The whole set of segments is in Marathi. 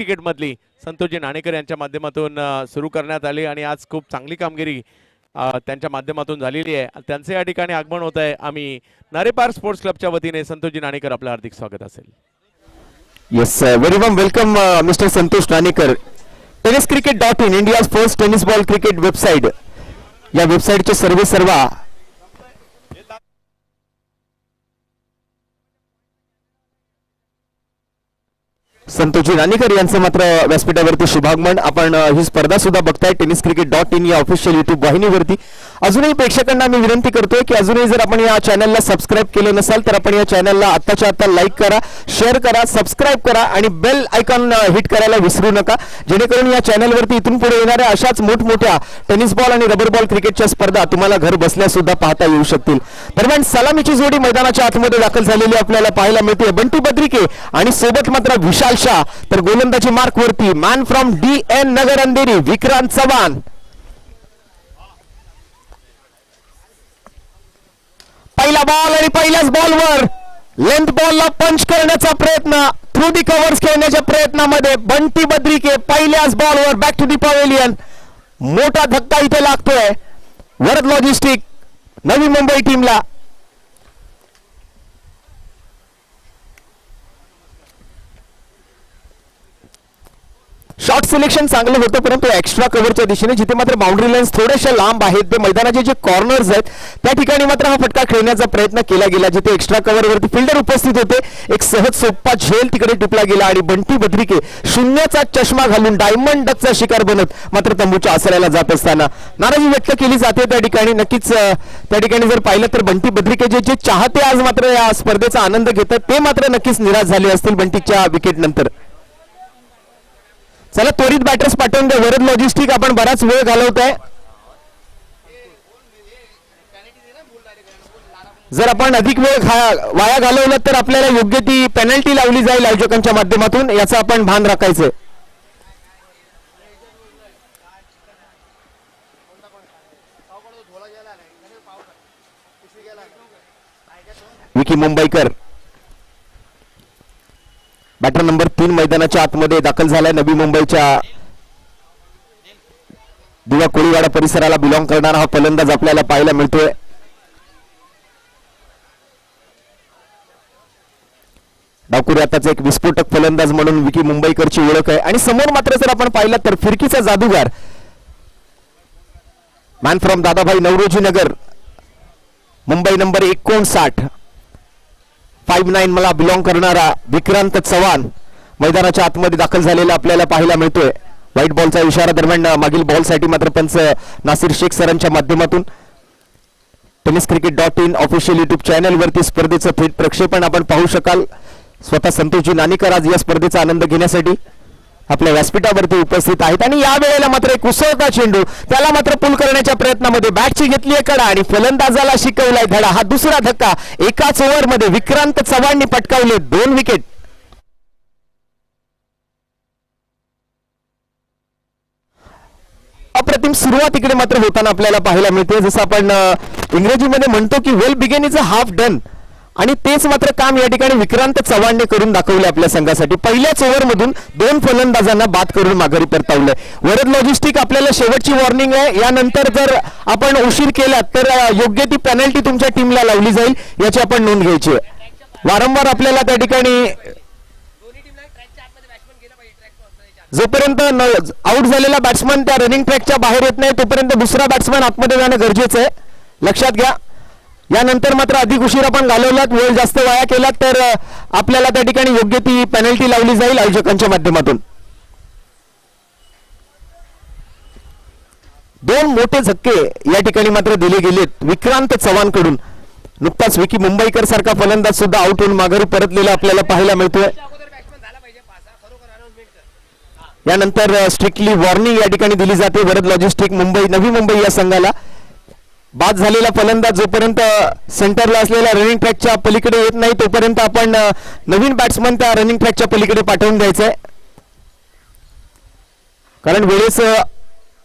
क्रिकेट मधली संतोषजी नाणेकर यांच्या माध्यमातून सुरू करण्यात आली आणि आज खूप चांगली कामगिरी त्यांच्या माध्यमातून झालेली आहे. त्यांचे या ठिकाणी आगमन होत आहे. आम्ही नारेपार स्पोर्ट्स क्लबच्या वतीने संतोषजी नाणेकर आपलं हार्दिक स्वागत असेल. Yes very warm welcome mister Santosh Nanekar. tenniscricket.in India's first tennis ball cricket website, या वेबसाइटचे सर्व संतोषजी नाणेकर यांचं मात्र व्यासपीठावरती शुभागमन. आपण ही स्पर्धा सुद्धा बघताय tenniscricket.in या ऑफिशियल युट्यूब वाहिनीवरती. अजूनही प्रेक्षकांना मी विनंती करतोय की अजूनही जर आपण या चॅनलला सबस्क्राईब केलं नसाल तर आपण या चॅनलला आत्ताच्या आत्ता लाईक करा, शेअर करा, सबस्क्राईब करा आणि बेल आयकॉन हिट करायला विसरू नका, जेणेकरून या चॅनलवरती इथून पुढे येणाऱ्या अशाच मोठमोठ्या टेनिस बॉल आणि रबर बॉल क्रिकेटच्या स्पर्धा तुम्हाला घर बसल्या सुद्धा पाहता येऊ शकतील. दरम्यान सलामीची जोडी मैदानाच्या आतमध्ये दाखल झालेली आपल्याला पाहायला मिळते. बंटी बद्रिके आणि सोबत मात्र विशाल शाह, तर गोलंदाजी मार्क वरती मॅन फ्रॉम DN नगर अंधेरी विक्रांत चव्हाण. पहिला बॉल आणि पहिल्याच बॉलवर लेंथ बॉलला पंच करण्याचा प्रयत्न, थ्रू दी कव्हर्स खेळण्याच्या प्रयत्नामध्ये बंटी बद्रिके पहिल्याच बॉलवर बॅक टू दी पवेलियन. मोठा धक्का इथे लागतोय वरद लॉजिस्टिक नवी मुंबई टीमला. शॉट सिलेक्शन चांगलं होतं, परंतु एक्स्ट्रा कव्हरच्या दिशेने जिथे मात्र बाउंड्री लाईन्स थोड्याशा लांब आहेत, ते मैदानाचे जे कॉर्नर्स आहेत त्या ठिकाणी मात्र हा फटका खेळण्याचा प्रयत्न केला गेला. जिथे एक्स्ट्रा कव्हरवरती फिल्डर उपस्थित होते, एक सहज सोपा झेल तिकडे टिपला गेला आणि बंटी बद्रिके शून्याचा चष्मा घालून डायमंड डकचा शिकार बनत मात्र तंबूच्या आसऱ्याला जात असताना नाराजी व्यक्त केली जाते त्या ठिकाणी. नक्कीच त्या ठिकाणी जर पाहिलं तर बंटी बद्रिके जे चाहते आज मात्र या स्पर्धेचा आनंद घेतात ते मात्र नक्कीच निराश झाले असतील बंटीच्या विकेट नंतर. चला त्वरित बॅटर्स पाठवून द्या वरद लॉजिस्टिक, आपण बराच वेळ घालवतोय. जर आपण अधिक वेळ वाया घालवला तर आपल्याला योग्य ती पेनल्टी लावली जाईल आयोजकांच्या माध्यमातून, याचं आपण भान राखायचं. विकी मुंबईकर बॅटर नंबर 3 मैदानाच्या आतमध्ये दाखल झालाय. नवी मुंबईच्या दिवा कोळीवाडा परिसराला बिलॉंग करणारा हा फलंदाज आपल्याला पाहायला मिळतोय. डावखुरी आताचा एक विस्फोटक फलंदाज म्हणून विकी मुंबईकरची ओळख आहे. आणि समोर मात्र जर आपण पाहिलं तर फिरकीचा जादूगार man from Dadabhai Naoroji Nagar Mumbai number 59 59 मला बिलॉंग करणारा विक्रांत चव्हाण मैदानाच्या आतमध्ये दाखल झालेला आपल्याला पाहायला मिळतोय. व्हाईट बॉलचा इशारा दरम्यान मागील बॉलसाठी मात्र पंच नासिर शेख सरांच्या माध्यमातून tenniscricket.in ऑफिशियल युट्यूब चॅनलवरती स्पर्धेचं थेट प्रक्षेपण आपण पाहू शकाल. स्वतः संतोषजी नाणेकर आज या स्पर्धेचा आनंद घेण्यासाठी आपल्या व्यासपीठावरती उपस्थित आहेत. आणि या वेळेला मात्र एक उसळता चेंडू, त्याला मात्र पुल करण्याच्या प्रयत्नामध्ये बॅटची घेतली आहे कडा आणि फलंदाजाला शिकवलाय धडा. हा दुसरा धक्का एकाच ओव्हरमध्ये विक्रांत चव्हाणनी पटकावले 2 विकेट. अप्रतिम सुरुवात इकडे मात्र होताना आपल्याला पाहायला मिळते. जसं आपण इंग्रजीमध्ये म्हणतो की well begun is a half done, आणि तेच मात्र काम या ठिकाणी विक्रांत चव्हाणने करून दाखवले आपल्या संघासाठी. पहिल्याच ओव्हरमधून 2 फलंदाजांना बाद करून माघारी परतवले. वरद लॉजिस्टिक आपल्याला शेवटची वॉर्निंग आहे, यानंतर जर आपण उशीर केला तर योग्य ती पेनल्टी तुमच्या टीमला लावली जाईल, याची आपण नोंद घ्यायची आहे. वारंवार आपल्याला त्या ठिकाणी जोपर्यंत आउट झालेला बॅट्समन त्या रनिंग ट्रॅकच्या बाहेर येत नाही तोपर्यंत दुसरा बॅट्समन आतमध्ये जाणं गरजेचं आहे, लक्षात घ्या. यानंतर मात्र अधिक उशीर आपण घालवलात, वेळ जास्त वाया केला तर आपल्याला त्या ठिकाणी योग्य ती पेनल्टी लावली जाईल आयोजकांच्या माध्यमातून. 2 मोठे झटके या ठिकाणी मात्र दिले गेलेत विक्रांत चव्हाण कडून. नुकताच विकी मुंबईकर सारखा फलंदाज सुद्धा आउट होऊन माघारी परतलेला आपल्याला पाहायला मिळतोय. यानंतर स्ट्रिक्टली वॉर्निंग या ठिकाणी दिली जाते वरद लॉजिस्टिक नवी मुंबई या संघाला. बाद झालेला फलंदाज जोपर्यंत सेंटरला असलेल्या रनिंग ट्रॅकच्या पलीकडे येत नाही तोपर्यंत आपण नवीन बॅट्समन त्या रनिंग ट्रॅकच्या पलीकडे पाठवून द्यायचंय, कारण वेळेचं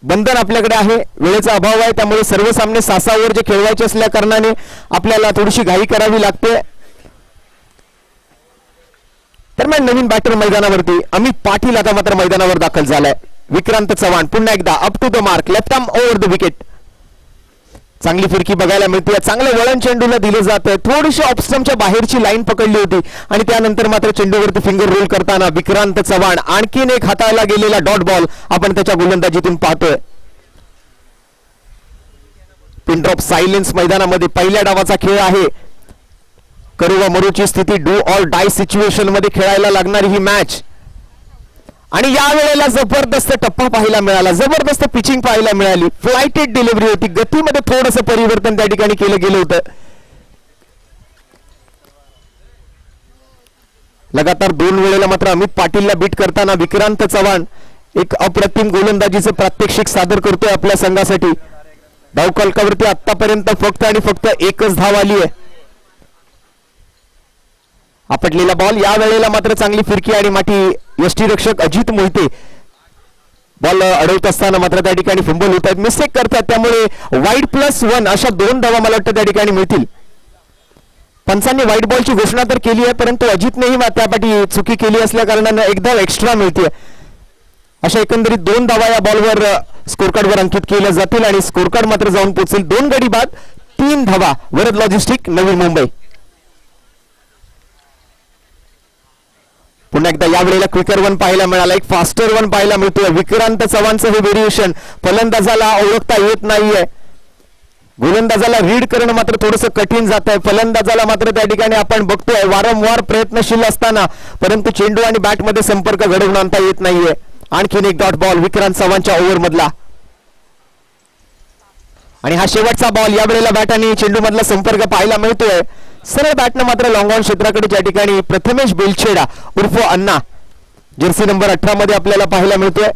बंधन आपल्याकडे आहे, वेळेचा अभाव आहे. त्यामुळे सर्व सामने 6 ओव्हर जे खेळवायचे असल्या कारणाने आपल्याला थोडीशी घाई करावी लागते. दरम्यान नवीन बॅटर मैदानावरती अमित पाटील आता मात्र मैदानावर दाखल झालाय. विक्रांत चव्हाण पुन्हा एकदा up to the mark, left arm over the wicket. चांगली फिरकी बघायला मिळते, चांगलं वळण चेंडूला दिलं जात आहे. थोडीशी ऑफस्टमच्या बाहेरची लाईन पकडली होती आणि त्यानंतर मात्र चेंडूवरती फिंगर रोल करताना विक्रांत चव्हाण आणखीन एक हाताळला गेलेला डॉट बॉल आपण त्याच्या गोलंदाजीतून पाहतोय. पिन ड्रॉप सायलेन्स मैदानामध्ये पहिल्या डावाचा खेळ आहे. करू व मरूची स्थिती, डू ऑर डाय सिच्युएशन मध्ये खेळायला लागणारी ही मॅच आणि या वेळेला जबरदस्त टप्पा पाहायला मिळाला, जबरदस्त पिचिंग पाहायला मिळाली. फ्लायटेड डिलिव्हरी होती, गतीमध्ये थोडंसं परिवर्तन त्या ठिकाणी केलं गेलं होतं. लगातार 2 वेळेला मात्र अमित पाटीलला बीट करताना विक्रांत चव्हाण एक अप्रतिम गोलंदाजीचं प्रात्यक्षिक सादर करतोय आपल्या संघासाठी. धावफलकावरती आतापर्यंत फक्त आणि फक्त एकच धाव आली आहे. आपटलेला बॉल, या वेळेला मात्र चांगली फिरकी आणि माठी यष्टीरक्षक अजित मोहिते बॉल अडवत असताना मात्र त्या ठिकाणी फंबल होत आहेत, मिस्टेक करतात. त्यामुळे वाईड +1 अशा 2 धावा मला वाटतं त्या ठिकाणी मिळतील. पंचांनी व्हाईट बॉलची घोषणा तर केली आहे, परंतु अजितनेही त्यापाठी चुकी केली असल्या कारणानं एक धाव एक्स्ट्रा मिळते. अशा एकंदरीत 2 धावा या बॉलवर स्कोरकार्डवर अंकित केल्या जातील आणि स्कोरकार्ड मात्र जाऊन पोहोचेल 2 गडी बाद 3 धावा. वरद लॉजिस्टिक, नवी मुंबई. पुन्हा एकदा या वेळेला क्विकर 1 पाहायला मिळाला, एक फास्टर 1 पाहायला मिळतोय. विक्रांत चव्हाणचं हे व्हेरिएशन फलंदाजाला ओळखता येत नाहीये. गोलंदाजाला रीड करणं मात्र थोडंसं कठीण जात आहे. फलंदाजाला मात्र त्या ठिकाणी आपण बघतोय वारंवार प्रयत्नशील असताना, परंतु चेंडू आणि बॅटमध्ये संपर्क घडवून आणता येत नाहीये. आणखीन एक डॉट बॉल विक्रांत चव्हाणच्या ओव्हर मधला आणि हा शेवटचा बॉल. या वेळेला बॅट आणि चेंडू मधला संपर्क पाहायला मिळतोय. सरळ बॅटनं मात्र लॉंग ऑन क्षेत्राकडे त्या ठिकाणी प्रथमेश बेलछेडा उर्फ अण्णा जर्सी नंबर 18 मध्ये आपल्याला पाहायला मिळतोय.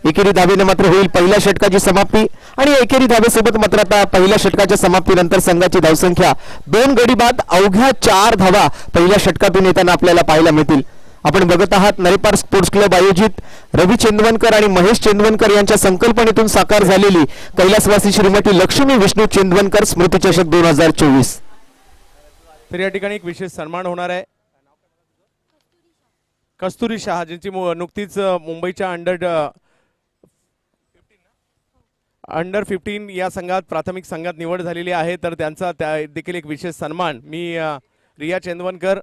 एकेरी धावेने मात्र होईल पहिल्या षटकाची समाप्ती आणि एकेरी धावेसोबत मात्र आता पहिल्या षटकाच्या समाप्तीनंतर संघाची धावसंख्या 2 गडी बाद अवघ्या 4 धावा पहिल्या षटकातून येताना आपल्याला पाहायला मिळतील. आपण बघत आहात नरेपार स्पोर्ट्स क्लब आयोजित रवी चेंदवनकर आणि महेश चेंदवनकर यांच्या संकल्पनेतून साकार झालेली कैलासवासी श्रीमती लक्ष्मी विष्णू चेंदवनकर स्मृतिचषक 2024. तर या ठिकाणी एक विशेष सन्मान होणार आहे. कस्तुरी शहा ज्यांची नुकतीच मुंबईच्या अंडर 15 या संघात प्राथमिक संघात निवड झालेली आहे, तर त्यांचा देखील एक विशेष सन्मान मी रिया चेंदवनकर,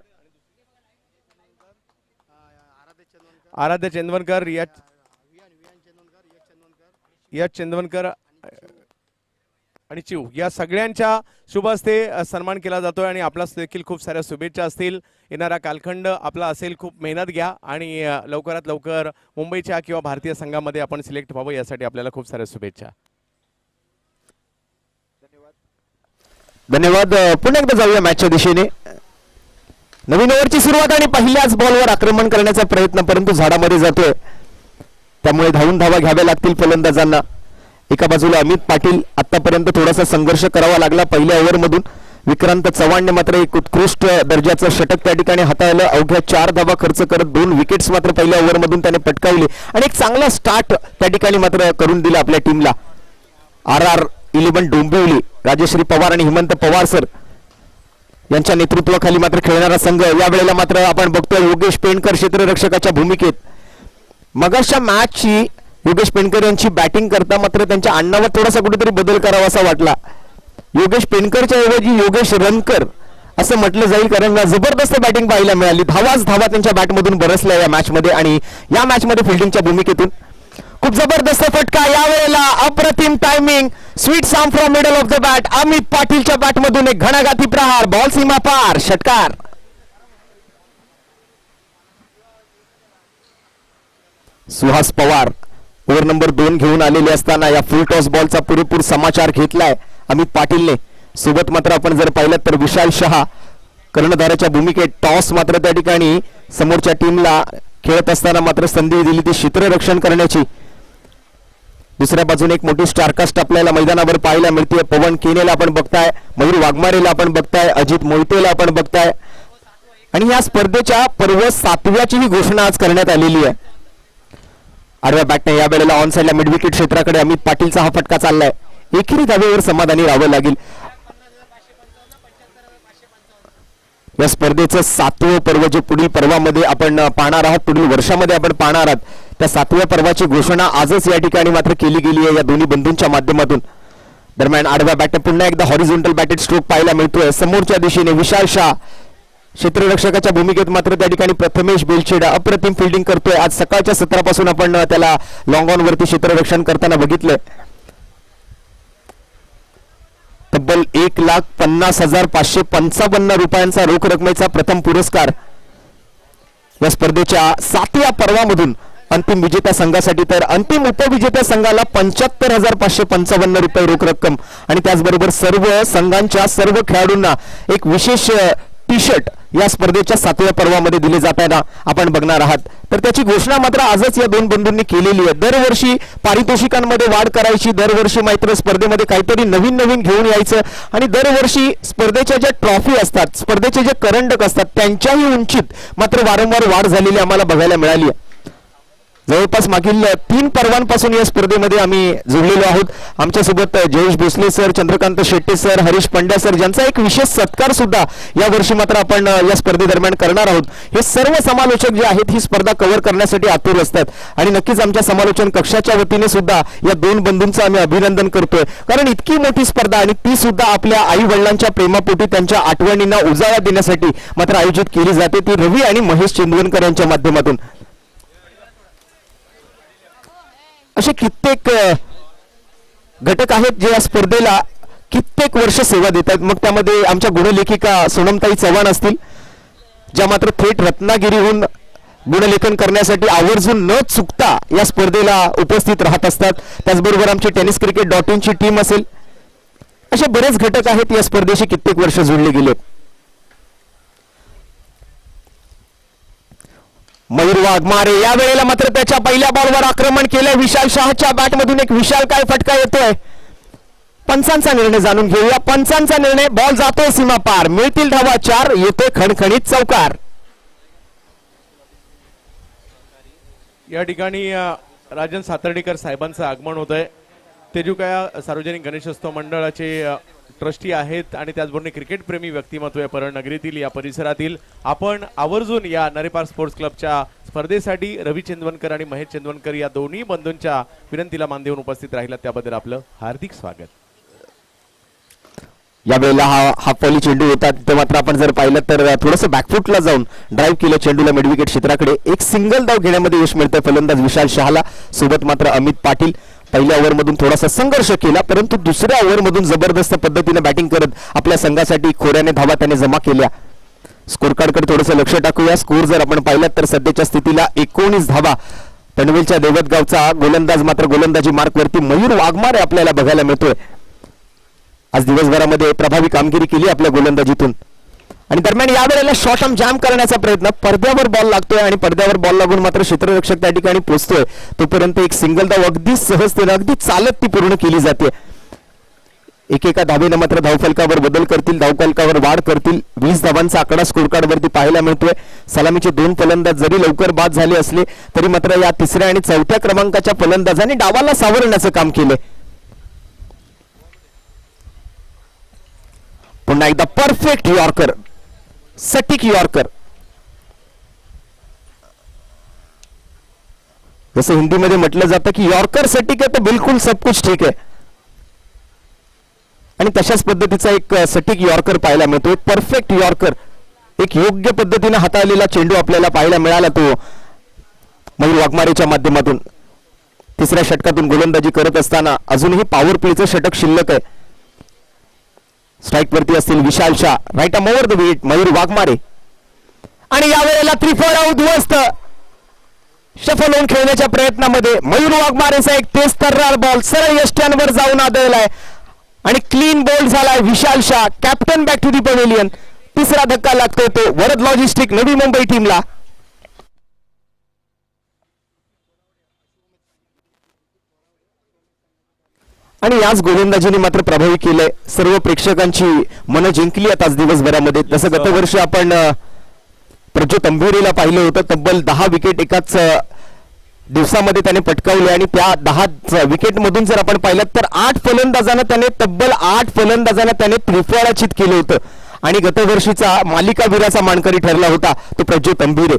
आराध्य चेंदवनकर, रिया चेंदवनकर आणि चिव या सगळ्यांच्या शुभ हस्ते सन्मान केला जातोय आणि आपला देखील खूप साऱ्या शुभेच्छा असतील. येणारा कालखंड आपला असेल, खूप मेहनत घ्या आणि लवकरात लवकर मुंबईच्या किंवा भारतीय संघामध्ये आपण सिलेक्ट व्हावं यासाठी आपल्याला खूप साऱ्या शुभेच्छा. धन्यवाद. पुन्हा एकदा जाऊया मॅचच्या दिशेने. नवीन ओव्हरची सुरुवात आणि पहिल्याच बॉलवर आक्रमण करण्याचा प्रयत्न, परंतु झाडामध्ये जातोय, त्यामुळे धावून धावा घ्याव्या लागतील फलंदाजांना. एका बाजूला अमित पाटील, आतापर्यंत थोडासा संघर्ष करावा लागला पहिल्या ओव्हरमधून. विक्रांत चव्हाणने मात्र एक उत्कृष्ट दर्जाचं षटक त्या ठिकाणी हाताळलं. अवघ्या 4 धावा खर्च करत 2 विकेट्स मात्र पहिल्या ओव्हरमधून त्याने पटकावले आणि एक चांगला स्टार्ट त्या ठिकाणी मात्र करून दिला आपल्या टीमला. RR11 डोंबिवली, राजेश्री पवार आणि हेमंत पवार सर यांच्या नेतृत्वाखाली मात्र खेळणारा संघ. या वेळेला मात्र आपण बघतोय योगेश पेणकर क्षेत्ररक्षकाच्या भूमिकेत. मगाच्या मॅचची योगेश पेणकर यांची बॅटिंग करता मात्र त्यांच्या आडनावात थोडासा कुठेतरी बदल करावा असा वाटला. योगेश पेणकरच्या ऐवजी योगेश रणकर असं म्हटलं जाईल, कारण जबरदस्त बॅटिंग पाहायला मिळाली. धावा त्यांच्या बॅटमधून बरसल्या या मॅच मध्ये आणि या मॅच मध्ये फिल्डिंगच्या भूमिकेतून खूप जबरदस्त फटका. या वेळेला अप्रतिम timing, sweet some from middle of the bat. Amit पाटीलच्या बॅटमधून एक घणाघाती प्रहार, बॉल सीमा पार, षटकार. सुहास पवार ओव्हर नंबर 2 घेऊन आलेले असताना या फुल टॉस बॉलचा पुरेपूर समाचार घेतलाय अमित पाटीलने. सोबत मात्र आपण जर पाहिलं तर विशाल शहा कर्णधाराच्या भूमिकेत. टॉस मात्र त्या ठिकाणी समोरच्या टीमला खेळत असताना मात्र संधी दिली ती क्षेत्ररक्षण करण्याची. दुसऱ्या बाजूने एक मोठी स्टारकास्ट आपल्याला मैदानावर पाहायला मिळते. पवन केनेला आपण बघताय, मयूर वाघमारेला आपण बघताय, अजित मोहितेला आपण बघताय आणि या स्पर्धेच्या पर्व 7व्याची ही घोषणा आज करण्यात आलेली आहे. आडव्या बॅटने या वेळेला ऑन साइडला मिड विकेट क्षेत्राकडे अमित पाटीलचा हा फटका चाललाय. एकेरी धावेवर समाधानी राहावं लागेल. या स्पर्धेचं 7वं पर्व जे पुढील पर्वामध्ये आपण पाहणार आहात, पुढील वर्षामध्ये आपण पाहणार आहात, त्या 7व्या पर्वाची घोषणा आजच या ठिकाणी मात्र केली गेली आहे या दोन्ही बंधूंच्या माध्यमातून. दरम्यान आडव्या बॅटर पुन्हा एकदा हॉरिझॉन्टल बॅटेड स्ट्रोक पाहायला मिळतोय. समोरच्या दिशेने विशाल शाह क्षेत्ररक्षकाच्या भूमिकेत मात्र त्या ठिकाणी प्रथमेश बेलछेडा अप्रतिम फिल्डिंग करतोय. आज सकाळच्या सत्रापासून आपण त्याला लॉंग ऑन वरती क्षेत्ररक्षण करताना बघितलंय. तब्बल 1,50,555 रुपयांचा रोख रकमेचा प्रथम पुरस्कार या स्पर्धेच्या 7व्या पर्वामधून अंतिम विजेत्या संघासाठी, तर अंतिम उपविजेत्या संघाला 75,555 रुपये रोख रक्कम आणि त्याचबरोबर सर्व संघांच्या सर्व खेळाडूंना एक विशेष टी शर्ट या स्पर्धेच्या 7व्या पर्वामध्ये दिले जाताना आपण बघणार आहात. तर त्याची घोषणा मात्र आजच या दोन बंधूंनी केलेली आहे. दरवर्षी पारितोषिकांमध्ये वाढ करायची, दरवर्षी मात्र स्पर्धेमध्ये काहीतरी नवीन नवीन घेऊन यायचं आणि दरवर्षी स्पर्धेच्या ज्या ट्रॉफी असतात, स्पर्धेचे जे करंडक असतात, त्यांच्याही उंचीत मात्र वारंवार वाढ झालेली आम्हाला बघायला मिळाली आहे. जवळपास मागील 3 पर्वांपासून या स्पर्धेमध्ये आम्ही जुळलेलो आहोत. आमच्यासोबत Jayesh Bhosale sir, Chandrakant Shette sir, Harish Pandya sir, ज्यांचा एक विशेष सत्कार सुद्धा या वर्षी मात्र आपण या स्पर्धेदरम्यान करणार आहोत. हे सर्व समालोचक जे आहेत ही स्पर्धा कव्हर करण्यासाठी आतुर असतात आणि नक्कीच आमच्या समालोचन कक्षाच्या वतीने सुद्धा या दोन बंधूंचं आम्ही अभिनंदन करतोय, कारण इतकी मोठी स्पर्धा आणि ती सुद्धा आपल्या आई वडिलांच्या प्रेमापोटी त्यांच्या आठवणींना उजाळा देण्यासाठी मात्र आयोजित केली जाते, ती रवी आणि महेश चेंदवनकर यांच्या माध्यमातून. असे कित्येक घटक आहेत जे या स्पर्धेला कित्येक वर्ष सेवा देतात. मग त्यामध्ये आमच्या गुणलेखिका सोनमताई चव्हाण असतील, ज्या मात्र थेट रत्नागिरीहून गुणलेखन करण्यासाठी आवर्जून न चुकता या स्पर्धेला उपस्थित राहत असतात. त्याचबरोबर आमची tenniscricket.in ची टीम असेल. असे बरेच घटक आहेत या स्पर्धेशी कित्येक वर्ष जोडले गेले. मयूर वाघमारे या वेळेला मात्र त्याच्या पहिल्या बॉलवर आक्रमण केलं. विशाल शाहच्या बॅटमधून एक विशाल काय फटका येतोय. पंचांचा निर्णय जाणून घेऊया. पंचांचा निर्णय, बॉल जातोय सीमा पार, मिळतील धावा 4, येतोय खणखणीत चौकार. या ठिकाणी राजन सातर्डीकर साहेबांचं आगमन होत आहे. तेजुकाया सार्वजनिक गणेशोत्सव मंडळाचे ट्रस्टी आहेत आणि त्याचबरोबर क्रिकेट प्रेमी व्यक्तिमत्व आहे परळ नगरीतील, या परिसरातील. आपण आवर्जून या नरेपार स्पोर्ट्स क्लबच्या स्पर्धेसाठी रवी चेंदवनकर आणि महेश चेंदवनकर या दोन्ही बंधूंच्या विनंतीला मान देऊन उपस्थित राहिलात, त्याबद्दल आपलं हार्दिक स्वागत. यावेळेला हा पॉली चेंडू होता, तिथे मात्र आपण जर पाहिलं तर थोडंसं बॅकफुटला जाऊन ड्राईव्ह केलं चेंडूला मिडविकेट क्षेत्राकडे. एक सिंगल धाव घेण्यामध्ये यश मिळतं फलंदाज विशाल शहाला. सोबत मात्र अमित पाटील पहिल्या ओव्हरमधून थोडासा संघर्ष केला, परंतु दुसऱ्या ओव्हरमधून जबरदस्त पद्धतीने बॅटिंग करत आपल्या संघासाठी खोऱ्याने धावा त्याने जमा केल्या. स्कोर कार्डकडे थोडंसं लक्ष टाकूया. स्कोर जर आपण पाहिलात तर सध्याच्या स्थितीला 19 धावा. पनवेलच्या देवतगावचा गोलंदाज मात्र गोलंदाजी मार्कवरती मयूर वाघमारे आपल्याला बघायला मिळतोय. आज दिवसभरामध्ये प्रभावी कामगिरी केली आपल्या गोलंदाजीतून. आणि दरम्यान यावेळेला शॉर्ट आर्म जॅम करण्याचा प्रयत्न, पडद्यावर बॉल लागतोय आणि पडद्यावर बॉल लागून मात्र क्षेत्ररक्षक त्या ठिकाणी पोहोचतोय. तोपर्यंत एक सिंगल धाव अगदी सहजतेने अगदी चालत ती पूर्ण केली जाते. एकेका धावेनं मात्र धावफलकावर बदल करतील, धावफलकावर वाढ करतील. 20 धावांचा आकडा स्कोर कार्ड वरती पाहायला मिळतोय. सलामीचे 2 फलंदाज जरी लवकर बाद झाले असले तरी मात्र या 3ऱ्या आणि 4थ्या क्रमांकाच्या फलंदाजांनी डावाला सावरण्याचं काम केलंय. पुन्हा एकदा परफेक्ट यॉर्कर, सटीक यॉर्कर. जसं हिंदीमध्ये म्हटलं जातं की यॉर्कर सटीक आहे तर बिलकुल सब कुछ ठीक आहे, आणि तशाच पद्धतीचा एक सटीक यॉर्कर पाहायला मिळतो. एक परफेक्ट यॉर्कर, एक योग्य पद्धतीने हाताळलेला चेंडू आपल्याला पाहायला मिळाला तो मयूर वाघमारेच्या माध्यमातून. 3ऱ्या षटकातून गोलंदाजी करत असताना अजूनही पॉवर प्लेचं षटक शिल्लक आहे. स्ट्राईक वरती असतील Vishal Shah, right arm over the wicket Mayur Waghmare. आणि यावेळेला 3-4 उद्ध्वस्त. शफल होऊन खेळण्याच्या प्रयत्नामध्ये मयूर वाघमारेचा एक तेज तर्रार बॉल सरळ यष्ट्यांवर जाऊन आदळलाय आणि क्लीन बोल्ड झालाय Vishal Shah. Captain back to the pavilion. 3रा धक्का लागतोय तो वरद लॉजिस्टिक नवी मुंबई टीमला. आणि याच गोलंदाजीने मात्र प्रभावी केलंय, सर्व प्रेक्षकांची मनं जिंकली आहेत आज दिवसभरामध्ये. जसं गतवर्षी आपण प्रज्योत अंभेरीला पाहिलं होतं, तब्बल 10 विकेट एकाच दिवसामध्ये त्याने पटकावले आणि त्या 10 विकेट मधून जर आपण पाहिलं तर 8 फलंदाजांना त्याने तब्बल 8 फलंदाजांना त्याने त्रिफळाचित केलं होतं. आणि गतवर्षीचा मालिकावीराचा मानकरी ठरला होता तो प्रज्योत अंबिरे.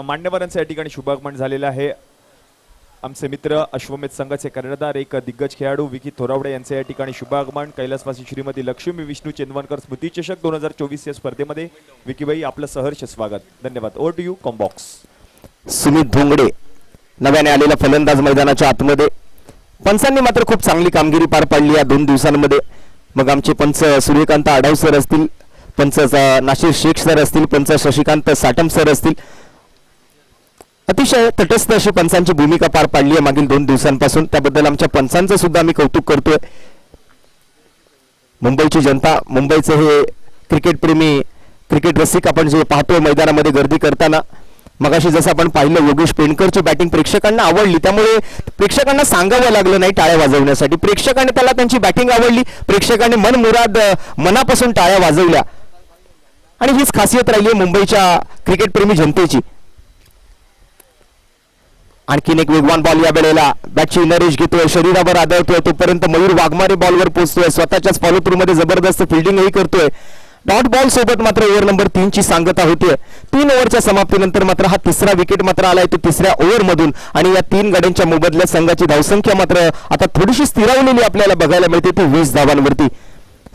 मान्यवरांचा या ठिकाणी शुभागमन झालेला आहे. आमचे मित्र अश्वमेध संघाचे कर्णधार एक दिग्गज खेळाडू विकी थोरावडे यांचे या ठिकाणी शुभागमन. कैलासवासी श्रीमती लक्ष्मी विष्णू चेंदवनकर स्मृती चषक 2024 या स्पर्धेमध्ये विकीबाई आपलं सहर्ष स्वागत. धन्यवाद. Over to you combox. Sumit Dhongade नव्याने आलेला फलंदाज मैदानाच्या आतमध्ये. पंचांनी मात्र खूप चांगली कामगिरी पार पाडली या 2 दिवसांमध्ये. मग आमचे पंच सूर्यकांत आढाव सर असतील, पंच नाशिर शेख सर असतील, पंच शशिकांत साटम सर असतील, अतिशय तटस्थ अशी पंचांची भूमिका पार पाडली आहे मागील 2 दिवसांपासून. त्याबद्दल आमच्या पंचांचं सुद्धा आम्ही कौतुक करतोय. मुंबईची जनता, मुंबईचे हे क्रिकेट प्रेमी, क्रिकेट रसिक आपण जे पाहतोय मैदानामध्ये गर्दी करताना, मगाशी जसं आपण पाहिलं योगेश पेंडकरची बॅटिंग प्रेक्षकांना आवडली, त्यामुळे प्रेक्षकांना सांगावं लागलं नाही टाळ्या वाजवण्यासाठी. प्रेक्षकांनी त्याला त्यांची बॅटिंग आवडली, प्रेक्षकांनी मनमुराद मनापासून टाळ्या वाजवल्या आणि हीच खासियत राहिली आहे मुंबईच्या क्रिकेट प्रेमी जनतेची. आणखीन एक वेगवान बॉल या वेळेला बॅटची नरेश घेतोय, शरीरावर आदळतोय, तोपर्यंत मयूर वाघमारे बॉलवर पोहोचतोय, स्वतःच्याच फॉलो थ्रू मध्ये जबरदस्त फिल्डिंगही करतोय. डॉट बॉल सोबत मात्र ओव्हर नंबर 3 ची सांगता होतीये. 3 ओव्हरच्या समाप्तीनंतर मात्र हा तिसरा विकेट मात्र आलाय तो तिसऱ्या ओव्हर मधून आणि या 3 गड्यांच्या मोबदल्यात संघाची धावसंख्या मात्र आता थोडीशी स्थिरावलेली आपल्याला बघायला मिळते, ती 20 धावांवरती.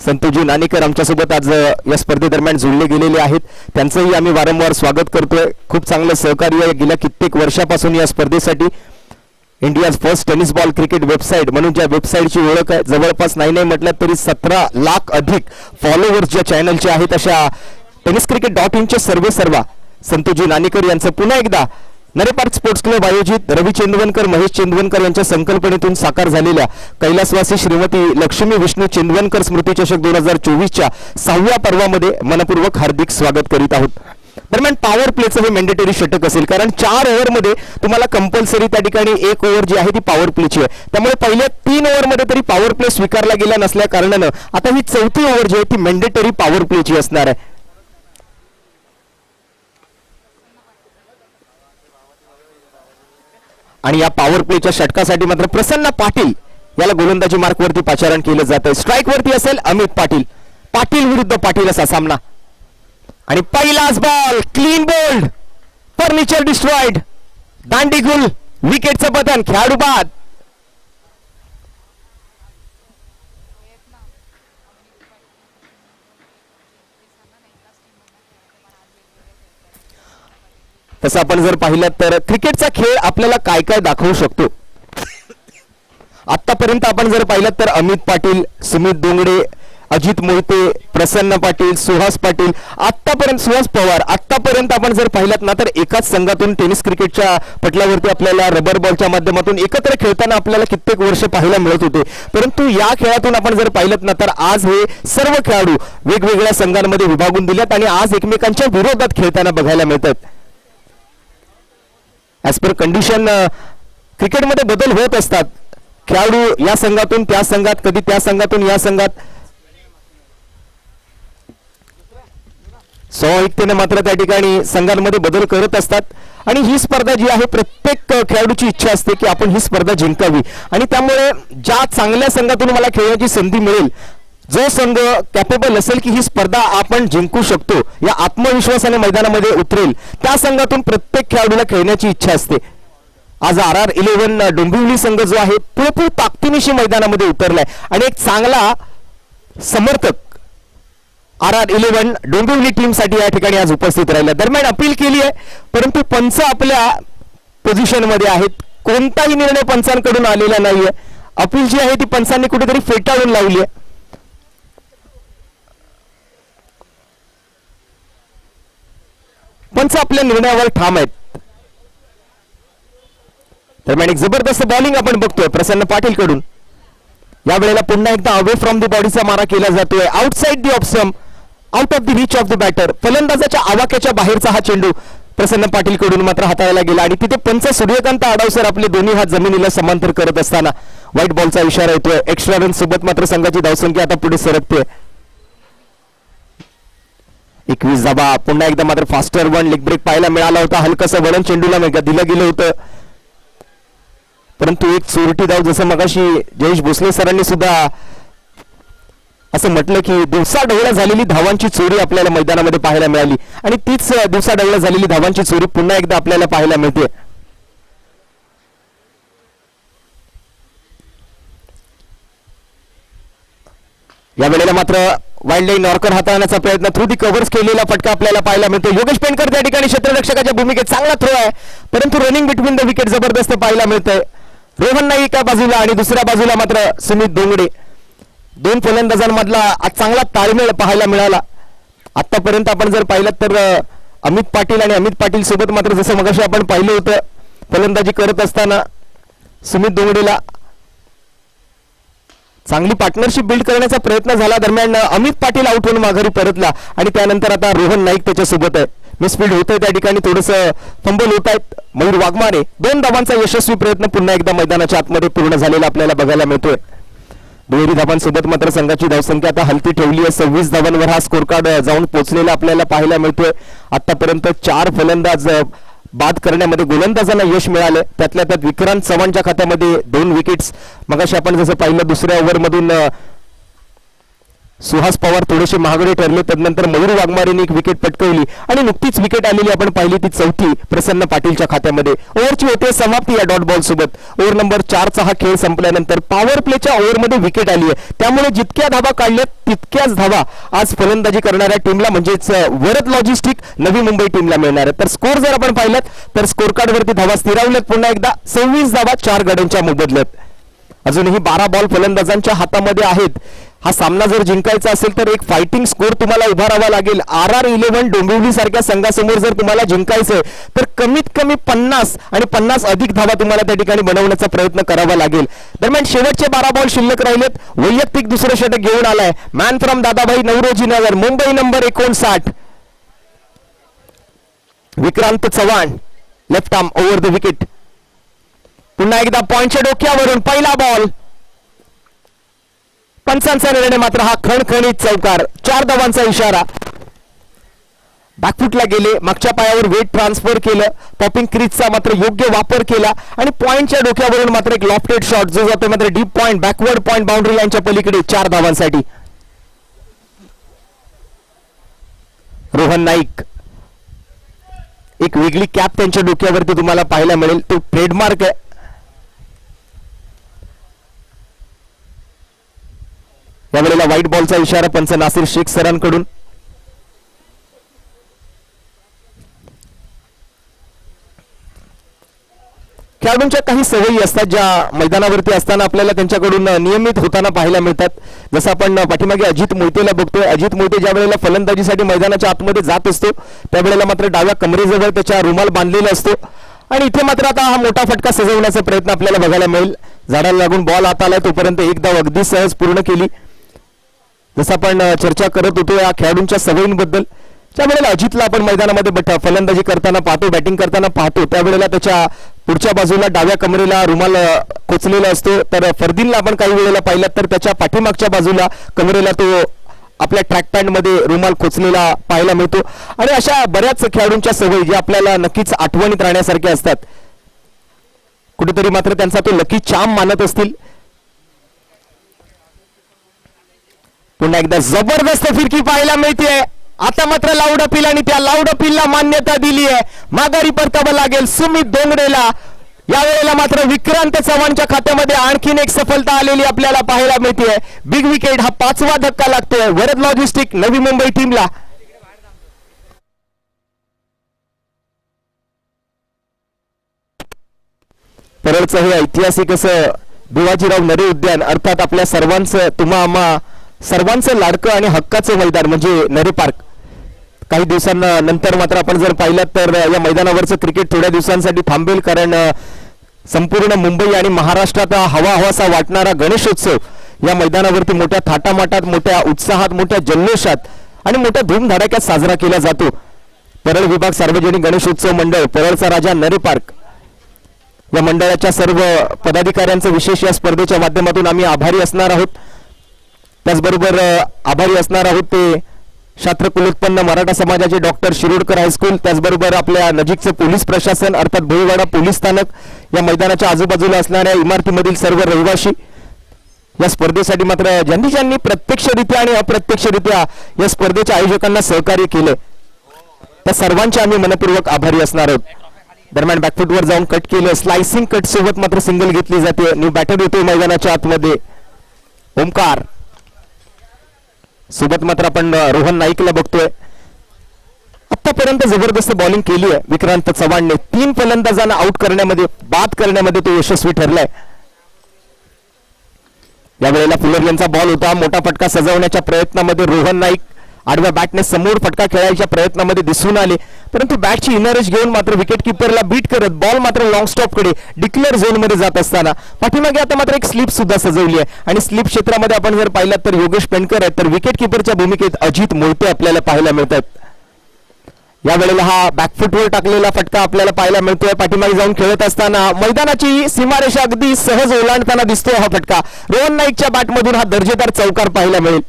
संतोषजी नाणेकर आमच्यासोबत आज या स्पर्धेदरम्यान जुळले गेलेले आहेत, त्यांचंही आम्ही वारंवार स्वागत करतोय. खूप चांगलं सहकार्य गेल्या कित्येक वर्षापासून या स्पर्धेसाठी. India's first tennis ball cricket website म्हणून ज्या वेबसाईटची ओळख आहे, जवळपास नाही म्हटलं तरी 17 लाख अधिक फॉलोअर्स ज्या चॅनलचे आहेत, अशा tenniscricket.in चे सर्वा संतोषजी नाणेकर यांचं पुन्हा एकदा नरे पार्क स्पोर्ट्स क्लब आयोजित रवी चेंदवनकर, महेश चेंदवनकर यांच्या संकल्पनेतून साकार झालेल्या कैलासवासी श्रीमती लक्ष्मी विष्णू चेंदवनकर स्मृती चषक 2024च्या 6व्या पर्वामध्ये मनपूर्वक हार्दिक स्वागत करीत आहोत. दरम्यान पॉवर प्लेचं हे मॅन्डेटरी षटक असेल, कारण 4 ओव्हरमध्ये तुम्हाला कंपल्सरी त्या ठिकाणी 1 ओव्हर जी आहे ती पॉवर प्लेची आहे. त्यामुळे पहिल्या 3 ओव्हरमध्ये तरी पॉवर प्ले स्वीकारला गेला नसल्या कारणानं आता ही 4थी ओव्हर जी आहे ती मॅन्डेटरी पॉवर प्लेची असणार आहे. आणि या पॉवर प्लेच्या षटकासाठी मात्र प्रसन्न पाटील याला गोलंदाजी मार्कवरती पाचारण केलं जात आहे. स्ट्राईक वरती असेल अमित पाटील, पाटील विरुद्ध पाटील असा सामना. आणि पहिलाच ball clean bowled, furniture destroyed, दांडीगुल, विकेटचं पतन, खेळाडू बाद. तसं आपण जर पाहिलं तर क्रिकेटचा खेळ आपल्याला काय काय दाखवू शकतो. आतापर्यंत आपण जर पाहिलं तर अमित पाटील, सुमित धोंगडे, अजित मोहिते, प्रसन्न पाटील, सुहास पाटील, आतापर्यंत सुहास पवार, आतापर्यंत आपण जर पाहिलात ना तर एकाच संघातून टेनिस क्रिकेटच्या पटलावरती आपल्याला रबर बॉलच्या माध्यमातून एकत्र खेळताना आपल्याला कित्येक वर्ष पाहायला मिळत होते. परंतु या खेळातून आपण जर पाहिलं ना तर आज हे सर्व खेळाडू वेगवेगळ्या संघांमध्ये विभागून दिलेत आणि आज एकमेकांच्या विरोधात खेळताना बघायला मिळतात. ऍज पर कंडिशन क्रिकेटमध्ये बदल होत असतात. खेळाडू या संघातून त्या संघात, कधी त्या संघातून या संघात, स्वाभाविकतेने मात्र त्या ठिकाणी संघांमध्ये बदल करत असतात. आणि ही स्पर्धा जी आहे प्रत्येक खेळाडूची इच्छा असते की आपण ही स्पर्धा जिंकावी आणि त्यामुळे ज्या चांगल्या संघातून मला खेळण्याची संधी मिळेल, जो संघ कॅपेबल असेल की ही स्पर्धा आपण जिंकू शकतो, या आत्मविश्वासाने मैदानामध्ये उतरेल, त्या संघातून प्रत्येक खेळाडूला खेळण्याची इच्छा असते. आज RR11 डोंबिवली संघ जो आहे पुरेपूर ताकदीनिशी मैदानामध्ये उतरलाय आणि एक चांगला समर्थक RR11 डोंबिवली टीम साठी या ठिकाणी आज उपस्थित राहिला. दरम्यान अपील केली आहे, परंतु पंच आपल्या पोझिशन मध्ये आहेत. कोणताही निर्णय पंचांकडून आलेला नाहीये. अपील जी आहे ती पंचांनी कुठेतरी फेटाळून लावली आहे. पंच आपल्या निर्णयावर ठाम आहेत. दरम्यान एक जबरदस्त बॉलिंग आपण बघतोय प्रसन्न पाटील कडून. या वेळेला पुन्हा एकदा अवे फ्रॉम द बॉडीचा मारा केला जातोय, outside the off stump, out of the reach of the batter. फलंदाजाच्या आवाक्याच्या बाहेरचा हा चेंडू प्रसन्न पाटील कडून मात्र हाताळला गेला आणि तिथे पंच सूर्यकांत आडावसर आपले दोन्ही हात जमिनीला समांतर करत असताना व्हाईट बॉलचा इशारा येतोय. एक्स्ट्रा रन सोबत मात्र संघाची धावसंख्या आता पुढे सरकते. 21 धावा. पुन्हा एकदा मात्र फास्टर वन लेग ब्रेक पाहायला मिळाला होता. हलकसं वळण चेंडूला दिलं गेलं होतं, परंतु एक चोरटी धाव जसं मगाशी जयेश भोसले सरांनी सुद्धा असं म्हटलं की दिवसाढवळ्या झालेली धावांची चोरी आपल्याला मैदानामध्ये पाहायला मिळाली आणि तीच दिवसाढवळ्या झालेली धावांची चोरी पुन्हा एकदा आपल्याला पाहायला मिळते. या वेळेला मात्र वाईल्ड लाईन नॉर्कर हाताळण्याचा प्रयत्न थ्रू दी कव्हर्स केलेला फटका आपल्याला पाहायला मिळतो. योगेश पेनकर त्या ठिकाणी क्षेत्ररक्षकाच्या भूमिकेत चांगला थ्रो आहे, परंतु रनिंग बिटवीन द विकेट जबरदस्त पाहायला मिळतंय. रोहन नाईक एका बाजूला आणि दुसऱ्या बाजूला मात्र सुमित दोंगडे. दोन फलंदाजांमधला आज चांगला ताळमेळ पाहायला मिळाला. आतापर्यंत आपण जर पाहिलं तर अमित पाटील आणि अमित पाटील सोबत मात्र जसं मगाशी आपण पाहिलं होतं फलंदाजी करत असताना सुमित दोंगडेला चांगली पार्टनरशिप बिल्ड करण्याचा प्रयत्न झाला. दरम्यान अमित पाटील आउट होऊन माघारी परतला आणि त्यानंतर आता रोहन नाईक त्याच्यासोबत आहे. मिसफील्ड होतंय त्या ठिकाणी, थोडंसं फंबल होत आहेत. मयूर वाघमारे 2 धावांचा यशस्वी प्रयत्न पुन्हा एकदा मैदानाच्या आतमध्ये पूर्ण झालेला आपल्याला बघायला मिळतोय. दुहेरी धावांसोबत मात्र संघाची धावसंख्या आता हलती ठेवली आहे. 26 धावांवर हा स्कोर कार्ड जाऊन पोहोचलेला आपल्याला पाहायला मिळतोय. आतापर्यंत 4 फलंदाज बाद करण्यामध्ये गोलंदाजांना यश मिळालं. त्यातल्या त्यात विक्रांत चव्हाणच्या खात्यामध्ये 2 विकेट्स. मगाशी आपण जसं पाहिलं दुसऱ्या ओव्हरमधून सुहास पवार थोडेसे महागडे ठरले. त्यानंतर मयूर वाघमारेने 1 विकेट पटकवली आणि नुकतीच विकेट आलेली आपण पाहिली ती 4थी प्रसन्न पाटीलच्या खात्यामध्ये. ओव्हरची होते समाप्ती या डॉट बॉल सोबत. ओव्हर नंबर 4चा हा खेळ संपल्यानंतर पॉवर प्लेच्या ओव्हरमध्ये विकेट आली आहे, त्यामुळे जितक्या धावा काढल्यात तितक्याच धावा आज फलंदाजी करणाऱ्या टीमला म्हणजेच वरद लॉजिस्टिक नवी मुंबई टीमला मिळणार आहे. तर स्कोर जर आपण पाहिलात तर स्कोर कार्ड वरती धावा स्थिरावल्यात पुन्हा एकदा 26 धावा 4 गड्यांच्या मोबदल्यात. अजूनही 12 बॉल फलंदाजांच्या हातामध्ये आहेत. हा सामना जर जिंकायचा असेल तर एक फायटिंग स्कोर तुम्हाला उभा राहावा लागेल. RR11 डोंबिवली सारख्या संघासमोर जर तुम्हाला जिंकायचंय तर कमीत कमी 50 आणि 50 अधिक धावा तुम्हाला त्या ठिकाणी बनवण्याचा प्रयत्न करावा लागेल. दरम्यान शेवटचे 12 बॉल शिल्लक राहिलेत. वैयक्तिक दुसरं षटक घेऊन आलाय man from Dadabhai Naoroji Nagar Mumbai number 59 Vikrant Chavan. Left arm over the wicket. पुन्हा एकदा पॉइंटच्या डोक्यावरून पहिला बॉल. पंचांचा निर्णय मात्र हा खणखणीत चौकार. 4 धावांचा इशारा. बॅकफुटला गेले, मागच्या पायावर वेट ट्रान्सफर केलं, पॉपिंग क्रीजचा मात्र योग्य वापर केला आणि पॉइंटच्या डोक्यावरून मात्र एक लॉफ्टेड शॉट जो जातो मात्र deep point backward point boundary लाईनच्या पलीकडे 4 धावांसाठी. रोहन नाईक एक वेगळी कॅप त्यांच्या डोक्यावरती तुम्हाला पाहायला मिळेल, तो ट्रेडमार्क आहे. यावेळेला व्हाईट बॉलचा इशारा पंच नासिर शेख सरांकडून. खेळाडूंच्या काही सवयी असतात ज्या मैदानावरती असताना आपल्याला त्यांच्याकडून नियमित होताना पाहायला मिळतात. जसं आपण पाठीमागे अजित मोहितेला बघतोय. अजित मोहिते ज्या वेळेला फलंदाजीसाठी मैदानाच्या आतमध्ये जात असतो त्यावेळेला मात्र डाव्या कमरेजवळ त्याच्या रुमाल बांधलेला असतो आणि इथे मात्र आता हा मोठा फटका सजवण्याचा प्रयत्न आपल्याला बघायला मिळेल. झाडाला लागून बॉल आत आलाय तोपर्यंत 1 धाव अगदी सहज पूर्ण केली. जसं आपण चर्चा करत होतो या खेळाडूंच्या सवयींबद्दल, ज्या वेळेला अजितला आपण मैदानामध्ये फलंदाजी करताना पाहतो, बॅटिंग करताना पाहतो, त्यावेळेला त्याच्या पुढच्या बाजूला डाव्या कमरेला रुमाल कोचलेला असतो. तर फरदीनला आपण काही वेळेला पाहिलं तर त्याच्या पाठीमागच्या बाजूला कमरेला तो आपल्या ट्रॅक पॅन्ट मध्ये रुमाल खोचलेला पाहायला मिळतो. आणि अशा बऱ्याच खेळाडूंच्या सवयी ज्या आपल्याला नक्कीच आठवणीत राहण्यासारख्या असतात. कुठेतरी मात्र त्यांचा तो लकी चार्म मानत असतील. पुन्हा एकदा जबरदस्त फिरकी पाहायला मिळते. आता मात्र लाऊड अपील आणि त्या लाऊड अपीलला मान्यता दिली आहे. माघारी परतावं लागेल सुमित दोंगडेला. यावेळेला मात्र विक्रांत चव्हाणच्या खात्यामध्ये आणखीन एक सफलता आलेली आपल्याला पाहायला मिळते. बिग विकेट हा 5वा धक्का लागतोय वरद लॉजिस्टिक नवी मुंबई टीमला. परळचं हे ऐतिहासिक असं भिवाजीराव नरे उद्यान अर्थात आपल्या सर्वांचं तुम्हा आम्हा सर्वांचं लाडकं आणि हक्काचं मैदान म्हणजे नरे पार्क. काही दिवसांनंतर मात्र आपण जर पाहिलं तर या मैदानावरचं क्रिकेट थोड्या दिवसांसाठी थांबेल, कारण संपूर्ण मुंबई आणि महाराष्ट्रात हवा हवासा वाटणारा गणेशोत्सव या मैदानावरती मोठ्या थाटामाटात, मोठ्या उत्साहात, मोठ्या जल्लोषात आणि मोठ्या धूमधडाक्यात साजरा केला जातो. परळ विभाग सार्वजनिक गणेशोत्सव मंडळ परळचा राजा नरे पार्क या मंडळाच्या सर्व पदाधिकाऱ्यांचं विशेष या स्पर्धेच्या माध्यमातून आम्ही आभारी असणार आहोत. त्याचबरोबर आभारी असणार आहोत ते शास्त्र कुलोत्पन्न मराठा समाजाचे डॉक्टर शिरोडकर हायस्कूल, त्याचबरोबर आपल्या नजीकचे पोलीस प्रशासन अर्थात भोईवाडा पोलीस स्थानक, या मैदानाच्या आजूबाजूला असणाऱ्या इमारतीमधील सर्व रहिवासी, या स्पर्धेसाठी मात्र ज्यांनी प्रत्यक्षरित्या आणि अप्रत्यक्षरित्या या स्पर्धेच्या आयोजकांना सहकार्य केले त्या सर्वांचे आम्ही मनपूर्वक आभारी असणार आहोत. दरम्यान बॅकफुटवर जाऊन कट केलं, स्लायसिंग कट सोबत मात्र सिंगल घेतली जाते. न्यू बॅटर येतोय मैदानाच्या आतमध्ये, ओमकार सोबत मात्र आपण रोहन नाईकला बघतोय. आतापर्यंत जबरदस्त बॉलिंग केली आहे विक्रांत चव्हाणने. 3 फलंदाजांना आउट करण्यामध्ये, बाद करण्यामध्ये तो यशस्वी ठरलाय. यावेळेला फुलर यांचा बॉल होता. मोठा फटका सजवण्याच्या प्रयत्नामध्ये रोहन नाईक आडव्या बॅटने समोर फटका खेळायच्या प्रयत्नामध्ये दिसून आले, परंतु बॅटची इनर एज घेऊन मात्र विकेट किपरला बीट करत बॉल मात्र लॉंग स्टॉप कडे डिक्लेअर झोन मध्ये जात असताना पाठीमागे आता मात्र एक स्लिप सुद्धा सजवली आहे. आणि स्लिप क्षेत्रामध्ये आपण जर पाहिलं तर योगेश पेंडकर आहेत, तर विकेट किपरच्या भूमिकेत अजित मोहिते आपल्याला पाहायला मिळतात. यावेळेला हा बॅकफुटवर टाकलेला फटका आपल्याला पाहायला मिळतोय. पाठीमागे जाऊन खेळत असताना मैदानाची सीमारेषा अगदी सहज ओलांडताना दिसतोय हा फटका. रोहन नाईकच्या बॅटमधून हा दर्जेदार चौकार पाहायला मिळेल.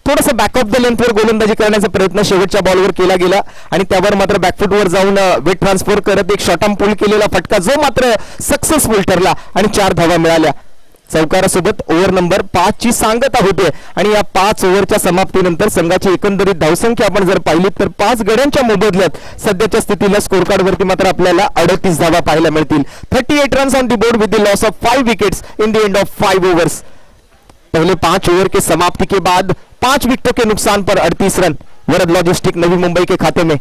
थोडंसं बॅक ऑफ द लेंथवर गोलंदाजी करण्याचा प्रयत्न शेवटच्या बॉलवर केला गेला आणि त्यावर मात्र बॅकफुटवर जाऊन वेट ट्रान्सफर करत एक शॉर्ट आर्म पुल केलेला फटका जो मात्र सक्सेसफुल ठरला आणि 4 धावा मिळाल्या. चौकारासोबत ओव्हर नंबर 5 ची सांगता होते आणि या 5 ओव्हरच्या समाप्तीनंतर संघाची एकंदरीत धावसंख्या आपण जर पाहिली तर 5 गड्यांच्या मोबदल्यात सध्याच्या स्थितीला स्कोर कार्ड वरती मात्र आपल्याला 38 धावा पाहायला मिळतील. 38 runs on the board with the loss of 5 wickets in the end of 5 overs. पहले 5 ओवर के समाप्ति के बाद 5 विकेटों के नुकसान पर 38 रन वरद लॉजिस्टिक नवी मुंबई के खाते में.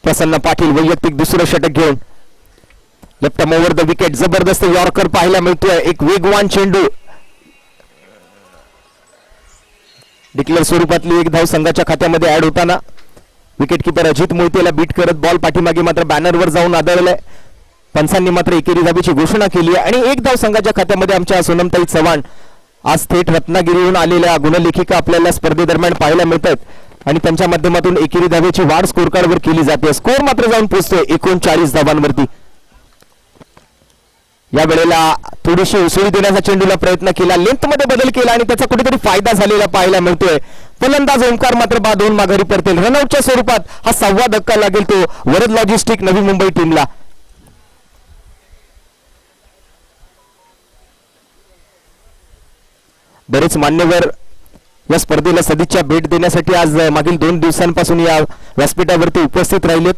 प्रसन्न पाटील वैयक्तिक दुसरं षटक घेऊन left arm over the wicket. जबरदस्त यॉर्कर पाहायला मिळतोय. एक वेगवान चेंडू, डिक्लेअर स्वरूपातली एक धाव संघाच्या खात्यामध्ये ऍड होताना विकेट किपर अजित मोहितेला बीट करत बॉल पाठीमागे मात्र बॅनरवर जाऊन आदळलाय. पंचांनी मात्र एकेरी धावेची घोषणा केली आहे आणि एक धाव संघाच्या खात्यामध्ये आमच्या सोनमताई चव्हाण आज थेट रत्नागिरीहून आलेल्या गुणलेखिका आपल्याला स्पर्धेदरम्यान पाहायला मिळतात आणि त्यांच्या माध्यमातून एकेरी धावेची वाढ स्कोर कार्डवर केली जाते. स्कोर मात्र जाऊन पोहोचतोय 39 धावांवरती. या वेळेला थोडीशी उसळी देण्याचा चेंडूला प्रयत्न केला, लेंथ मध्ये बदल केला आणि त्याचा कुठेतरी फायदा झालेला पाहायला मिळतोय. फलंदाज ओंकार मात्र बाद होऊन माघारी परतेल. रनआउटच्या स्वरूपात हा 6वा धक्का लागेल तो वरद लॉजिस्टिक नवी मुंबई टीमला. बरेच मान्यवर या स्पर्धेला सदिच्छा भेट देण्यासाठी आज मागील 2 दिवसांपासून या व्यासपीठावरती उपस्थित राहिलेत.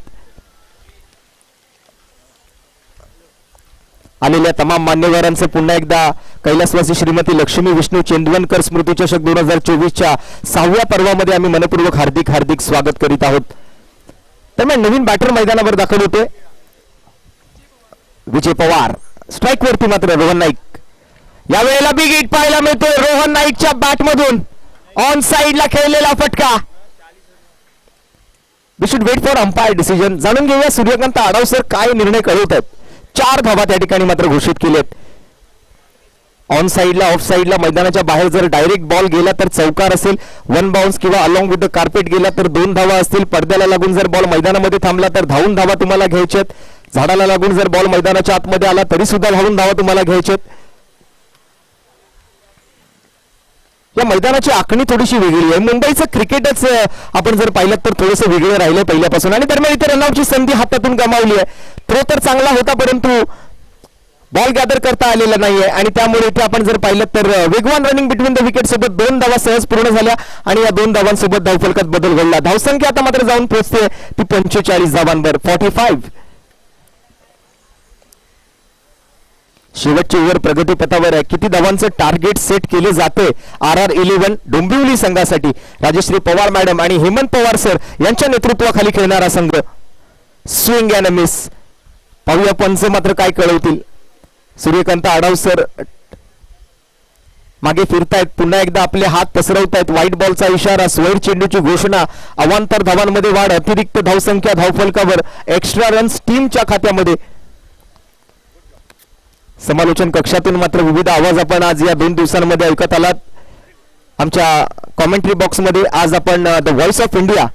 आलेल्या तमाम मान्यवरांचे पुन्हा एकदा कैलासवासी श्रीमती लक्ष्मी विष्णू चेंदवनकर स्मृती चषक 2024च्या 6व्या पर्वामध्ये आम्ही मनपूर्वक हार्दिक हार्दिक स्वागत करीत आहोत. दरम्यान नवीन बॅटर मैदानावर दाखल होते विजय पवार. स्ट्राईक वरती मात्र रोहन नाईक. यावेळेला बिग हिट पाहायला मिळतोय रोहन नाईकच्या बॅटमधून. ऑन साइडला खेळलेला फटका. We should wait for umpire decision. जाणून घेऊया सूर्यकांत आडाव सर काय निर्णय कळवत आहेत. 4 धावा त्या ठिकाणी मात्र घोषित केलेत. ऑन साइडला, ऑफ साइडला, मैदानाच्या बाहेर जर डायरेक्ट बॉल गेला तर चौकार असेल. 1 बाउन्स किंवा अलॉंग विथ द कार्पेट गेला तर 2 धावा असतील. पडद्याला लागून जर बॉल मैदानामध्ये थांबला तर धावून धावा तुम्हाला घ्यायच्यात. झाडाला लागून जर बॉल मैदानाच्या आतमध्ये आला तरी सुद्धा धावून धावा तुम्हाला घ्यायच्यात. या मैदानाची आखणी थोडीशी वेगळी आहे. मुंबईचं क्रिकेटच आपण जर पाहिलं तर थोडंसं वेगळं राहिलं पहिल्यापासून आणि दरम्यान इथे रनआउटची संधी हातातून गमावली आहे. थ्रो तर चांगला होता परंतु बॉल गॅदर करता आलेला नाहीये आणि त्यामुळे इथे आपण जर पाहिलं तर वेगवान रनिंग बिटवीन द विकेट सोबत 2 धावा सहज पूर्ण झाल्या आणि या 2 धावांसोबत धावफलकात बदल घडला. धावसंख्या आता मात्र जाऊन पोहोचते ती 45 धावांवर. 45. शेवटची ओव्हर प्रगतीपथावर आहे. किती धावांचं टार्गेट सेट केले जाते RR11 डोंबिवली संघासाठी. राजश्री पवार मॅडम आणि हेमंत पवार सर यांच्या नेतृत्वाखाली खेळणारा संघ. Swing and miss. पाहूया पंच मात्र काय कळवतील. सूर्यकांत आडाव सर मागे फिरतायत, पुन्हा एकदा आपले हात पसरवतायत. व्हाईट बॉलचा इशारा, स्वेर चेंडूची घोषणा, अवांतर धावांमध्ये वाढ, अतिरिक्त धावसंख्या धावफलकावर, एक्स्ट्रा रन्स टीमच्या खात्यामध्ये. समालोचन कक्षातून मात्र विविध आवाज आपण आज या 2 दिवसांमध्ये ऐकत आलात. आमच्या कॉमेंट्री बॉक्समध्ये आज आपण द व्हॉइस ऑफ इंडिया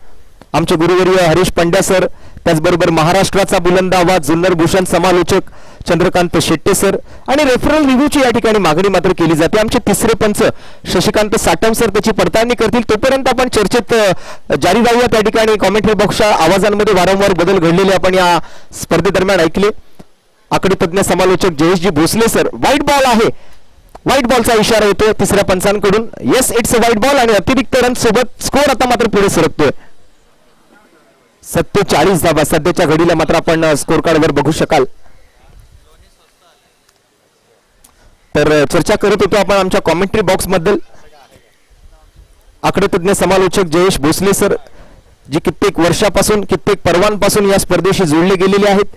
आमचे गुरुवर्य हरीश पंड्या सर, त्याचबरोबर महाराष्ट्राचा बुलंद आवाज जुन्नर भूषण समालोचक चंद्रकांत शेट्टे सर आणि रेफरल रिव्ह्यूची या ठिकाणी मागणी मात्र केली जाते. आमचे तिसरे पंच शशिकांत साटम सर त्याची पडताळणी करतील. तोपर्यंत आपण चर्चेत जारी राहूया. त्या ठिकाणी कॉमेंट्री बॉक्सच्या आवाजांमध्ये वारंवार बदल घडलेले आपण या स्पर्धेदरम्यान ऐकले. आकडे तज्ञ समालोचक Jayeshji Bhosale sir, white ball आहे, व्हाईट बॉलचा इशारा येतो तिसऱ्या पंचांकडून. Yes, it's a white ball आणि अतिरिक्त रन सोबत स्कोर आता मात्र पुढे सरकतोय. 47 धावा सध्याच्या घडीला मात्र आपण स्कोर कार्डवर बघू शकाल. तर चर्चा करत होतो आपण आमच्या कॉमेंट्री बॉक्स बद्दल. आकडे तज्ञ समालोचक जयेश भोसले सर, जे कित्येक वर्षापासून कित्येक पर्वांपासून या स्पर्धेशी जोडले गेलेले आहेत.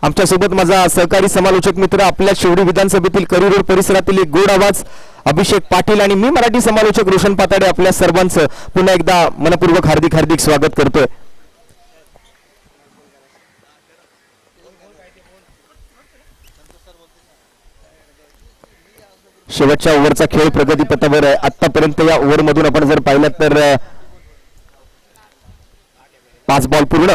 आमच्यासोबत माझा सहकारी समालोचक मित्र, आपल्या शिवडी विधानसभेतील करी रोड परिसरातील एक गोड आवाज अभिषेक पाटील आणि मी मराठी समालोचक रोशन पाताडे आपल्या सर्वांचं पुन्हा एकदा मनपूर्वक हार्दिक हार्दिक स्वागत करतोय. शेवटच्या ओव्हरचा खेळ प्रगतीपथावर आहे. आतापर्यंत या ओव्हर मधून आपण जर पाहिलं तर 5 बॉल पूर्ण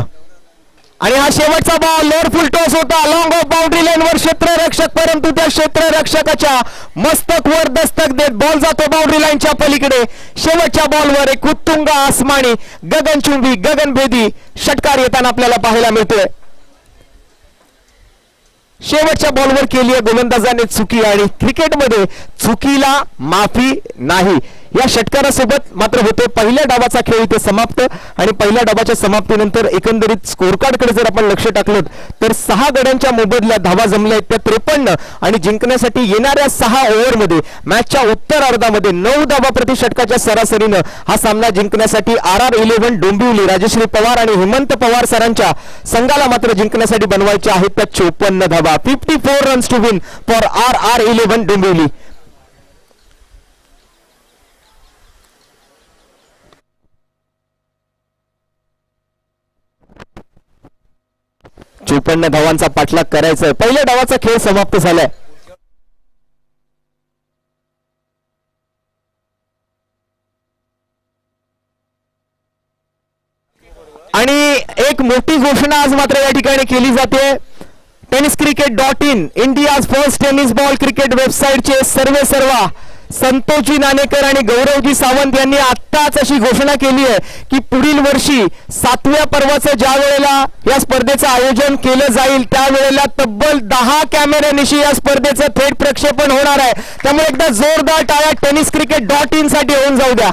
आणि हा शेवटचा बॉल लोअर फुल टॉस होता. लॉंग ऑफ बाउंड्री लाईनवर क्षेत्ररक्षक, परंतु त्या क्षेत्ररक्षकाच्या मस्तकवर दस्तक देत बॉल जातो बाउंड्री लाईनच्या पलीकडे. शेवटच्या बॉलवर एक उत्तुंग आसमानी गगनचुंबी गगनभेदी षटकार येताना आपल्याला पाहायला मिळतोय. शेवटच्या बॉलवर केली आहे गोलंदाजाने चुकी आणि क्रिकेटमध्ये चुकीला माफी नाही. या षटकारासोबत मात्र होते पहिल्या डावाचा खेळ इथे समाप्त आणि पहिल्या डावाच्या समाप्तीनंतर एकंदरीत स्कोर कार्डकडे जर आपण लक्ष टाकलं तर 6 गड्यांच्या मोबदल्यात धावा जमल्या आहेत त्या 53 आणि जिंकण्यासाठी येणाऱ्या 6 ओव्हरमध्ये मॅचच्या उत्तरार्धामध्ये 9 धावा प्रति षटकाच्या सरासरीनं हा सामना जिंकण्यासाठी RR11 डोंबिवली राजश्री पवार आणि हेमंत पवार सरांच्या संघाला मात्र जिंकण्यासाठी बनवायच्या आहेत त्या 54 धावा. 54 runs to win for RR11 Dombivli. चोपन्न धावांचा पाठलाग करायचा आहे. पहिल्या डावाचा खेळ समाप्त झालाय. आणि एक मोठी घोषणा आज मात्र या ठिकाणी केली जाते. tenniscricket.in India's first tennis ball cricket वेबसाईटचे सर्वा संतोषजी नाणेकर आणि गौरवजी सावंत यांनी आत्ताच अशी घोषणा केली आहे की पुढील वर्षी 7व्या पर्वाचं ज्या वेळेला या स्पर्धेचं आयोजन केलं जाईल त्यावेळेला तब्बल 10 कॅमेऱ्यानिशी या स्पर्धेचं थेट प्रक्षेपण होणार आहे. त्यामुळे एकदा जोरदार टाळ्या tenniscricket.in साठी होऊन जाऊ द्या.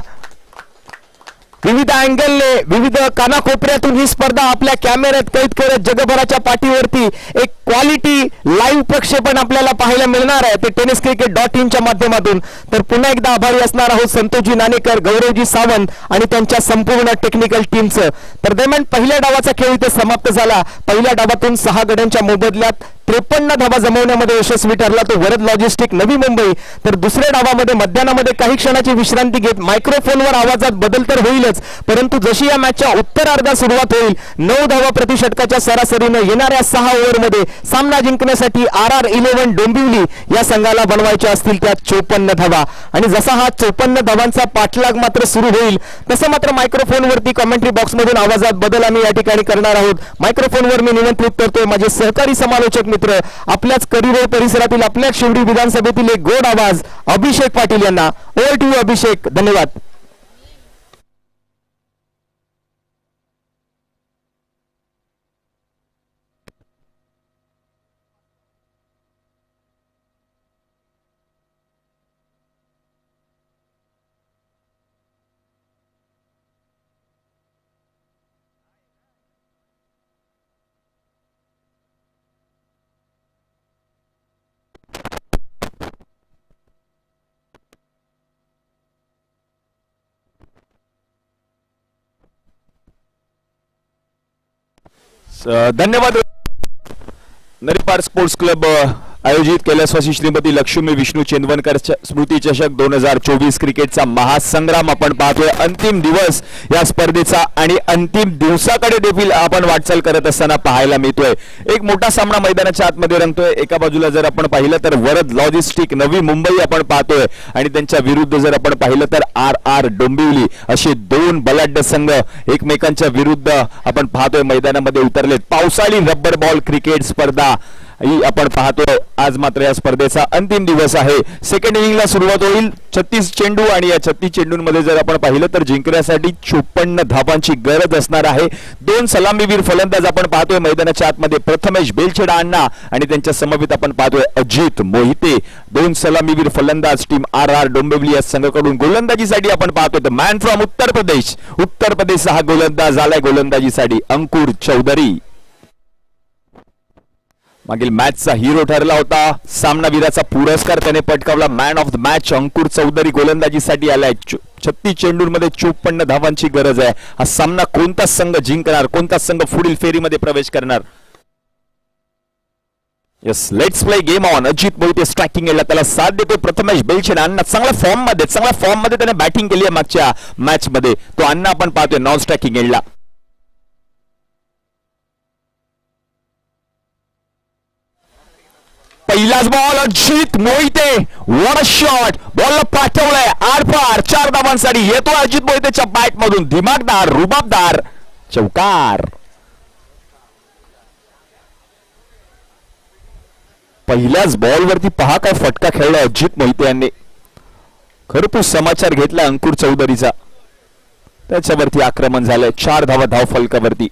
विविध अँगलने विविध कानाकोपऱ्यातून ही स्पर्धा आपल्या कॅमेऱ्यात कैद करत जगभराच्या पाठीवरती एक क्वालिटी लाईव्ह प्रक्षेपण आपल्याला पाहायला मिळणार आहे ते tenniscricket.in च्या माध्यमातून. तर पुन्हा एकदा आभारी असणार आहोत संतोषजी नाणेकर, गौरवजी सावंत आणि त्यांच्या संपूर्ण टेक्निकल टीमचं. तर दरम्यान पहिल्या डावाचा खेळ इथे समाप्त झाला. पहिल्या डावातून 6 गड्यांच्या मोबदल्यात 53 धावा जमवण्यामध्ये यशस्वी ठरला तो वरद लॉजिस्टिक नवी मुंबई. तर दुसऱ्या डावामध्ये मध्यानामध्ये काही क्षणाची विश्रांती घेत मायक्रोफोनवर आवाजात बदल तर होईलच, परंतु जशी या मॅचच्या उत्तरार्धात सुरुवात होईल 9 धावा प्रति षटकाच्या सरासरीनं येणाऱ्या 6 ओव्हरमध्ये सामना जिंकण्यासाठी RR11 डोंबिवली या संघाला बनवायच्या असतील त्या 54 धावा. आणि जसा हा 54 धावांचा पाठलाग मात्र सुरू होईल तसं मात्र मायक्रोफोनवरती कमेंट्री बॉक्समधून आवाजात बदल आम्ही या ठिकाणी करणार आहोत. मायक्रोफोनवर मी निमंत्रित करतोय माझे सहकारी समालोचक मित्र, आपल्याच करी रोड परिसरातील आपल्याच शिवडी विधानसभेतील एक गोड आवाज अभिषेक पाटील यांना. ओव्हर टू यू अभिषेक. धन्यवाद. धन्यवाद. नरीपार स्पोर्ट्स क्लब आयोजित कैलासवासी श्रीमती लक्ष्मी विष्णू चेंदवनकर स्मृती चषक 2024 क्रिकेटचा महासंग्राम आपण पाहतोय. अंतिम दिवस या स्पर्धेचा आणि अंतिम दिवसाकडे देखील आपण वाटचाल करत असताना पाहायला मिळतोय. एक मोठा सामना मैदानाच्या आतमध्ये रंगतोय. एका बाजूला जर आपण पाहिलं तर वरद लॉजिस्टिक नवी मुंबई आपण पाहतोय आणि त्यांच्या विरुद्ध जर आपण पाहिलं तर RR डोंबिवली असे 2 बलाढ्य संघ एकमेकांच्या विरुद्ध आपण पाहतोय मैदानामध्ये उतरलेत. पावसाळी रब्बर बॉल क्रिकेट स्पर्धा ही आपण पाहतोय. आज मात्र या स्पर्धेचा अंतिम दिवस आहे. सेकंड इनिंगला सुरुवात होईल. 36 चेंडू आणि या 36 चेंडूंमध्ये जर आपण पाहिलं तर जिंकण्यासाठी 54 धावांची गरज असणार आहे. दोन सलामीवीर फलंदाज आपण पाहतोय मैदानाच्या आतमध्ये. प्रथमेश बेलछेडा अण्णा आणि त्यांच्या समवेत आपण पाहतोय अजित मोहिते. दोन सलामीवीर फलंदाज टीम RR डोंबिवली या संघाकडून. गोलंदाजीसाठी आपण पाहतोय the man from Uttar Pradesh. उत्तर प्रदेशचा हा गोलंदाज आलाय गोलंदाजीसाठी अंकुर चौधरी. मागील मॅचचा हिरो ठरला होता. सामनावीराचा पुरस्कार त्याने पटकावला. मॅन ऑफ द मॅच अंकुर चौधरी गोलंदाजीसाठी आलाय. 36 चेंडूंमध्ये 54 धावांची गरज आहे. हा सामना कोणता संघ जिंकणार, कोणता संघ पुढील फेरीमध्ये प्रवेश करणार. Yes, let's play game on. Ajit Mohite striking एंडला त्याला साथ देतो. प्रथमेश बेलछेडा अण्णा चांगल्या फॉर्म मध्ये त्याने बॅटिंग केली आहे मागच्या मॅच मध्ये. तो अण्णा आपण पाहतोय नॉन स्ट्रायकिंग एंडला. पहिलाच ball Ajit Mohite. What a shot. बॉलला पाठवलंय आरपार. 4 धावांसाठी येतो अजित मोहितेच्या बॅट मधून. दिमागदार, रुबाबदार चौकार. पहिल्याच बॉलवरती पहा काय फटका खेळला अजित मोहिते यांनी. खरपूस समाचार घेतला अंकुर चौधरीचा. त्याच्यावरती आक्रमण झालंय. 4 धावा धाव फलकावरती.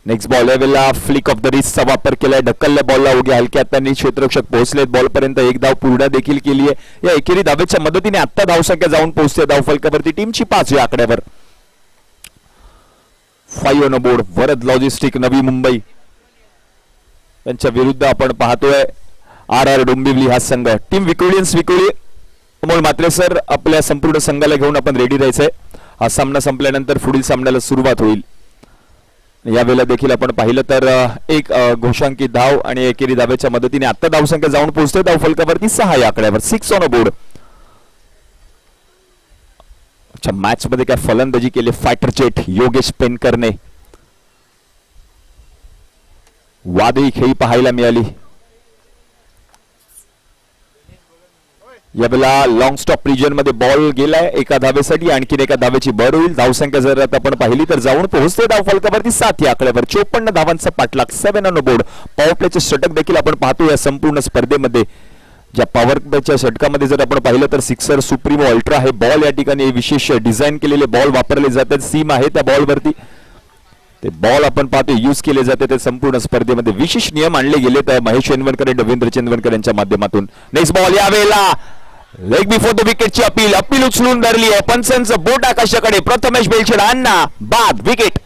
नेक्स्ट बॉल यावेळेला फ्लिक ऑफ द रिस्टचा वापर केलाय. ढकलल्या बॉलला उद्या हलक्या हातांनी क्षेत्ररक्षक पोहोचलेत. बॉलपर्यंत 1 धाव पूर्ण देखील केली आहे. या एकेरी धावेच्या मदतीने आता धावसंख्या जाऊन पोहोचते धाव फलकावरती टीमची 5 या आकड्यावर. 5 on board. Varad logistic Navi Mumbai यांच्या विरुद्ध आपण पाहतोय RR डोंबिवली हा संघ. टीम विक्टोरियन्स विक्टोरी अमोल मात्रे सर आपल्या संपूर्ण संघाला घेऊन आपण रेडी राहायचंय. हा सामना संपल्यानंतर पुढील सामन्याला सुरुवात होईल. यावेळेला देखील आपण पाहिलं तर एक घोषांकित धाव आणि एकेरी धावेच्या मदतीने आता धावसंख्या जाऊन पोहोचते धाव फलकावरती 6 या आकड्यावर. 6 ऑन बोर्ड. अच्छा, मॅच मध्ये काय फलंदाजी केली फायटर जेट योगेश पेनकरने. वादळी खेळी पाहायला मिळाली. यावेळेला लॉंग स्टॉप रिजन मध्ये बॉल गेलाय. एका धावेसाठी आणखीन एका धावेची भर होईल. धावसंख्या जर आता आपण पाहिली तर जाऊन पोहोचते धाव फलकावरती 7 या आकड्यावर. 54 धावांचा पाठलाग. 7 ऑन बोर्ड. पॉवर प्लेचे षटक देखील आपण पाहतो या संपूर्ण स्पर्धेमध्ये. ज्या पॉवर प्लेच्या षटकामध्ये जर आपण पाहिलं तर सिक्सर, सुप्रीमो, अल्ट्रा हे बॉल या ठिकाणी विशेष डिझाईन केलेले बॉल वापरले जातात. सीम आहे त्या बॉलवरती. ते बॉल आपण पाहतो यूज केले जाते. ते संपूर्ण स्पर्धेमध्ये विशेष नियम आणले गेले तर महेश चंदवरकर आणि रवींद्र चंदवरकर यांच्या माध्यमातून. नेक्स्ट बॉल यावेळेला लेग बिफोर द विकेटची अपील उचलून धरली आहे. पंचांचं बोट आकाशाकडे. प्रथमेश बेलछेडा अण्णा बाद विकेट.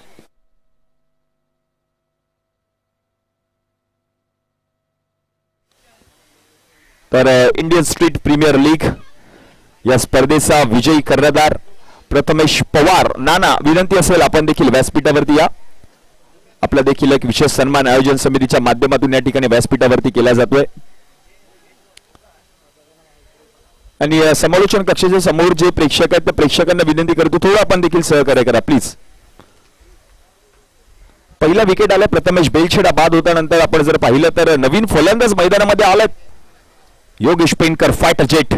तर इंडियन स्ट्रीट प्रीमियर लीग या स्पर्धेचा विजयी कर्णधार प्रथमेश पवार. नाना, विनंती असेल आपण देखील व्यासपीठावरती या. आपला देखील एक विशेष सन्मान आयोजन समितीच्या माध्यमातून या ठिकाणी व्यासपीठावरती केला जातोय. आणि समालोचन कक्षाच्या समोर जे प्रेक्षक आहेत त्या प्रेक्षकांना विनंती करतो थोडं आपण देखील सहकार्य करा प्लीज. पहिला विकेट आला प्रथमेश बेलछेडा बाद होता. नंतर आपण जर पाहिलं तर नवीन फलंदाज मैदानामध्ये आलाय योगेश पेनकर फायटर जेट.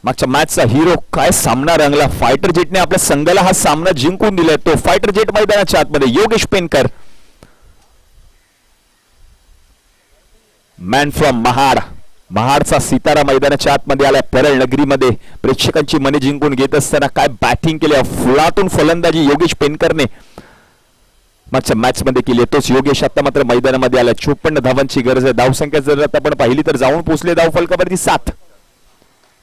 मागच्या मॅचचा हिरो. काय सामना रंगला. फायटर जेटने आपल्या संघाला हा सामना जिंकून दिलाय. तो फायटर जेट मैदानाच्या आतमध्ये योगेश पेनकर. Man from Mahad. महाडचा सितारा मैदानाच्या आतमध्ये आलाय परळ नगरीमध्ये. प्रेक्षकांची मने जिंकून घेत असताना काय बॅटिंग केली. फुलातून फलंदाजी योगेश पेनकरने मागच्या मॅच मध्ये केली. तोच योगेश आता मात्र मैदानामध्ये आला. 54 धावांची गरज आहे. धावसंख्या जर आता आपण पाहिली तर जाऊन पोहोचले धाव फलकावरती 7.